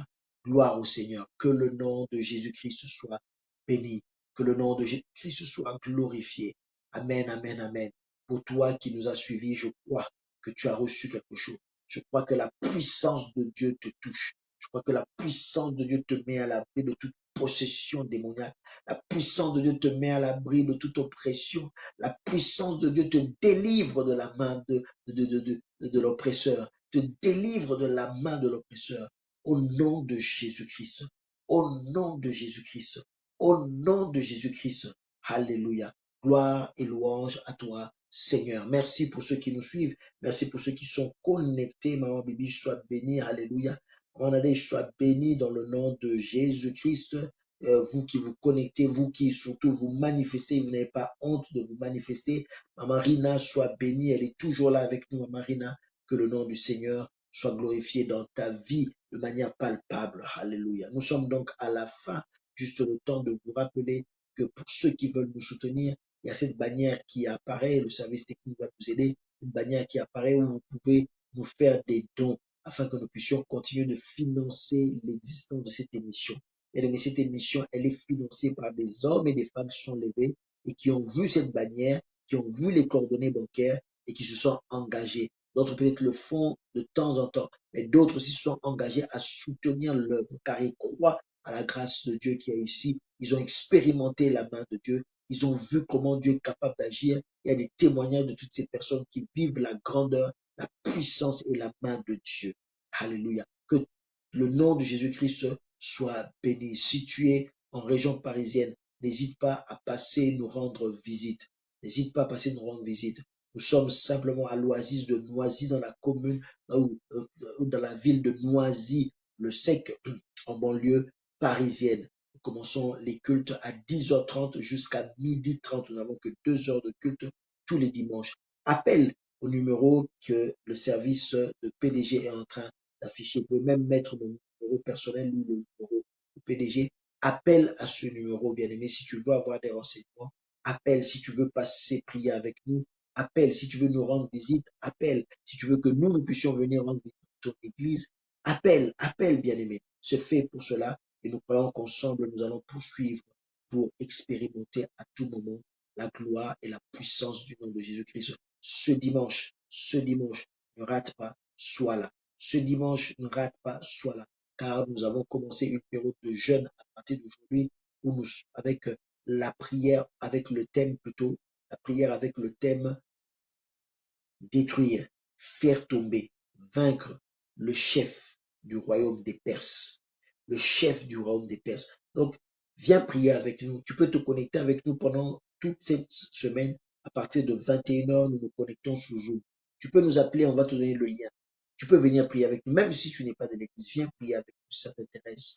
Gloire au Seigneur. Que le nom de Jésus-Christ soit béni. Que le nom de Jésus-Christ soit glorifié. Amen, amen, amen. Pour toi qui nous as suivis, je crois que tu as reçu quelque chose. Je crois que la puissance de Dieu te touche. Je crois que la puissance de Dieu te met à l'abri de toute possession démoniaque. La puissance de Dieu te met à l'abri de toute oppression. La puissance de Dieu te délivre de la main de l'oppresseur, te délivre de la main de l'oppresseur. Au nom de Jésus-Christ. Au nom de Jésus-Christ. Au nom de Jésus-Christ. Alléluia. Gloire et louange à toi, Seigneur. Merci pour ceux qui nous suivent. Merci pour ceux qui sont connectés. Maman Bibi, sois bénie. Alléluia. Maman Nadège, sois bénie dans le nom de Jésus-Christ. Vous qui vous connectez, vous qui surtout vous manifestez, vous n'avez pas honte de vous manifester. Maman Rina, sois bénie. Elle est toujours là avec nous, Maman Rina. Que le nom du Seigneur soit glorifié dans ta vie de manière palpable. Alléluia. Nous sommes donc à la fin, juste le temps de vous rappeler que pour ceux qui veulent nous soutenir, il y a cette bannière qui apparaît, le service technique va vous aider, une bannière qui apparaît où vous pouvez nous faire des dons afin que nous puissions continuer de financer l'existence de cette émission. Et cette émission, elle est financée par des hommes et des femmes qui sont levés et qui ont vu cette bannière, qui ont vu les coordonnées bancaires et qui se sont engagés. D'autres peut-être le font de temps en temps, mais d'autres aussi se sont engagés à soutenir l'œuvre car ils croient à la grâce de Dieu qui est ici. Ils ont expérimenté la main de Dieu. Ils ont vu comment Dieu est capable d'agir. Il y a des témoignages de toutes ces personnes qui vivent la grandeur, la puissance et la main de Dieu. Alléluia. Que le nom de Jésus-Christ soit béni. Si tu es en région parisienne, n'hésite pas à passer nous rendre visite. N'hésite pas à passer nous rendre visite. Nous sommes simplement à l'oasis de Noisy dans la commune, ou dans la ville de Noisy, le Sec, en banlieue parisienne. Nous commençons les cultes à 10h30 jusqu'à 12h30. Nous n'avons que 2 heures de culte tous les dimanches. Appelle au numéro que le service de PDG est en train d'afficher. Vous pouvez même mettre mon numéro personnel ou le numéro du PDG. Appelle à ce numéro, bien aimé, si tu veux avoir des renseignements. Appelle si tu veux passer prier avec nous. Appelle si tu veux nous rendre visite. Appelle si tu veux que nous puissions venir rendre visite à ton église. Appelle, bien aimé. C'est fait pour cela et nous croyons qu'ensemble nous allons poursuivre pour expérimenter à tout moment la gloire et la puissance du nom de Jésus-Christ. Ce dimanche, ne rate pas, sois là. Ce dimanche, ne rate pas, sois là. Car nous avons commencé une période de jeûne à partir d'aujourd'hui où nous, avec la prière, avec le thème plutôt, la prière avec le thème détruire, faire tomber, vaincre le chef du royaume des Perses. Le chef du royaume des Perses. Donc, viens prier avec nous. Tu peux te connecter avec nous pendant toute cette semaine. À partir de 21h, nous nous connectons sous Zoom. Tu peux nous appeler, on va te donner le lien. Tu peux venir prier avec nous, même si tu n'es pas de l'église. Viens prier avec nous, ça t'intéresse.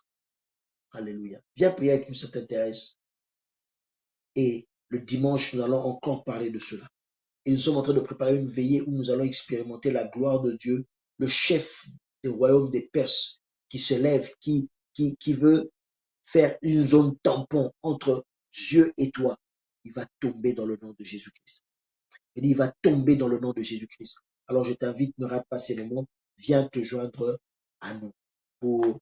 Alléluia. Viens prier avec nous, ça t'intéresse. Et le dimanche, nous allons encore parler de cela. Et nous sommes en train de préparer une veillée où nous allons expérimenter la gloire de Dieu, le chef du royaume des Perses qui se lève, qui veut faire une zone tampon entre Dieu et toi. Il va tomber dans le nom de Jésus-Christ. Il va tomber dans le nom de Jésus-Christ. Alors je t'invite, ne rate pas ces moments, viens te joindre à nous. Pour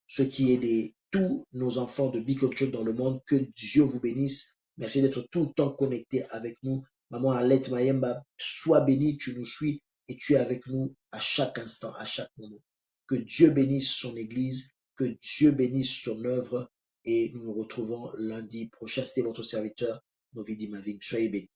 ce qui est de tous nos enfants de Big Culture dans le monde, que Dieu vous bénisse. Merci d'être tout le temps connecté avec nous. Maman Arlette Mayemba, sois bénie, tu nous suis et tu es avec nous à chaque instant, à chaque moment. Que Dieu bénisse son Église, que Dieu bénisse son œuvre et nous nous retrouvons lundi prochain. C'était votre serviteur, Novidi Maving. Soyez bénis.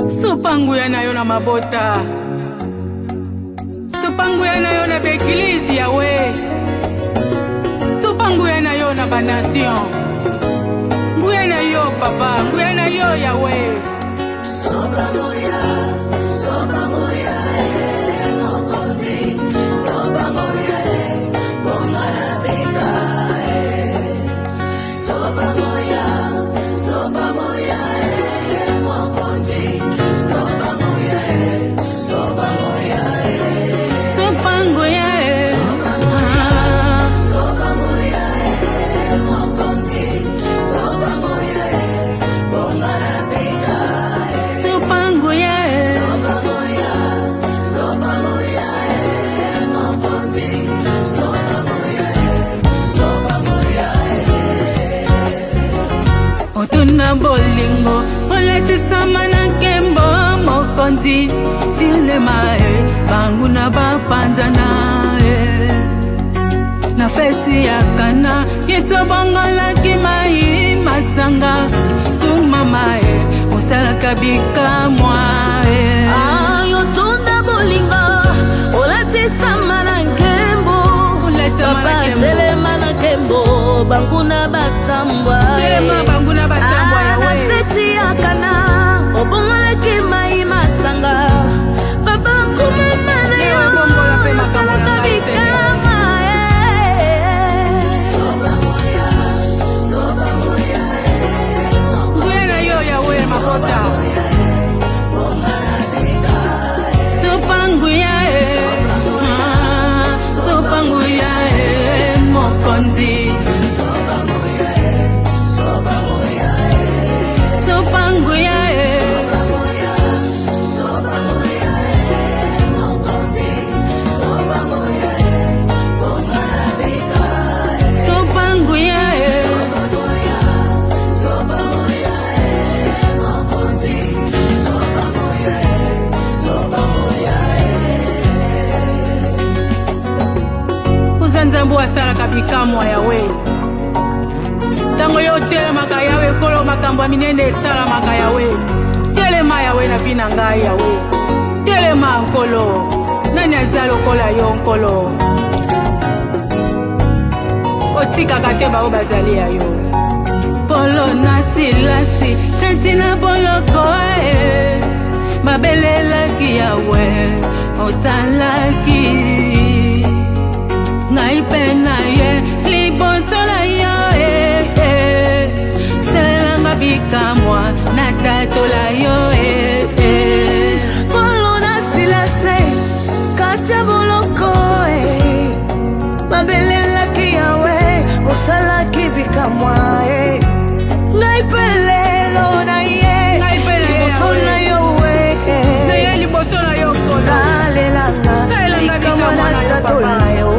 Supanguya nayo na mabota, supanguya nayo na bekilizi yawe, supanguya nayo na banation, nguya nayo papa, nguya nayo yawe. Sopanguya, sopanguya, mokondi, sopanguya, bomarabika, sopanguya, sopanguya, mokondi. Otuna bolingo, oleti samana kembo mokonzi, dilemae, banguna bapanzana na feti ya kana, yeso bongola kimai masanga, kumamae, usala kabika mwae. Otuna bolingo, oleti samana kembo, papa telemana kembo, banguna basambwa. Telema banguna basambwa ya we. Na feti ya kana, obongola kimai masanga, papa kumamana yo, usala kabika mwae. Soba moya, nguye na yo ya we mabota. Sopanguya sopanguya mokonzi. Sopanguya Nzambu asala kabikamwa yawe. Tango yo telemaka yawe kolo makambo minene esalamaka yawe. Telema yawe na vina ngai yawe. Telema nkolo. Nani azalo kola yo nkolo. Otika kateba o bazali ya yo. Polo na silasi kantina boloko babelelaki yawe osalaki. Ngai pena ye liboso la yo selanga bikamwa na tatola yo polo na silase katia boloko babelelaki yawe osalaki bikamwa ngai pelelo na ye liboso na yo liboso na yo salelanga bikamwa na tatola yo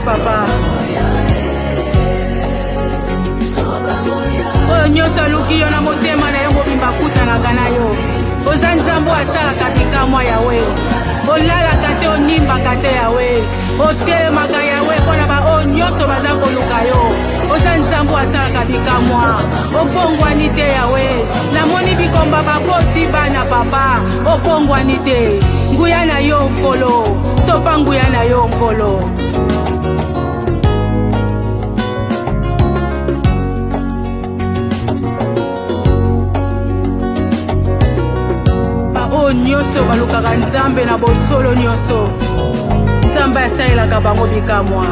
papa. Oyo nyoso aluki yo na motema na yo mobimba kutanaka na yo. oza nzambe asalaka bikamwa yawe olalaka te onimbaka te yawe otelemaka yawe mpona baoyo nyonso baza koluka yo oza nzambe asalaka bikamwa opongwani te yawe namoni bikomba baboti bana papa opongwani te nguya na yo nkolo sopa nguya na yo nkolo baoyo nyonso balukaka nzambe na bosolo nyonso nzambe asalelaka bango bikamwa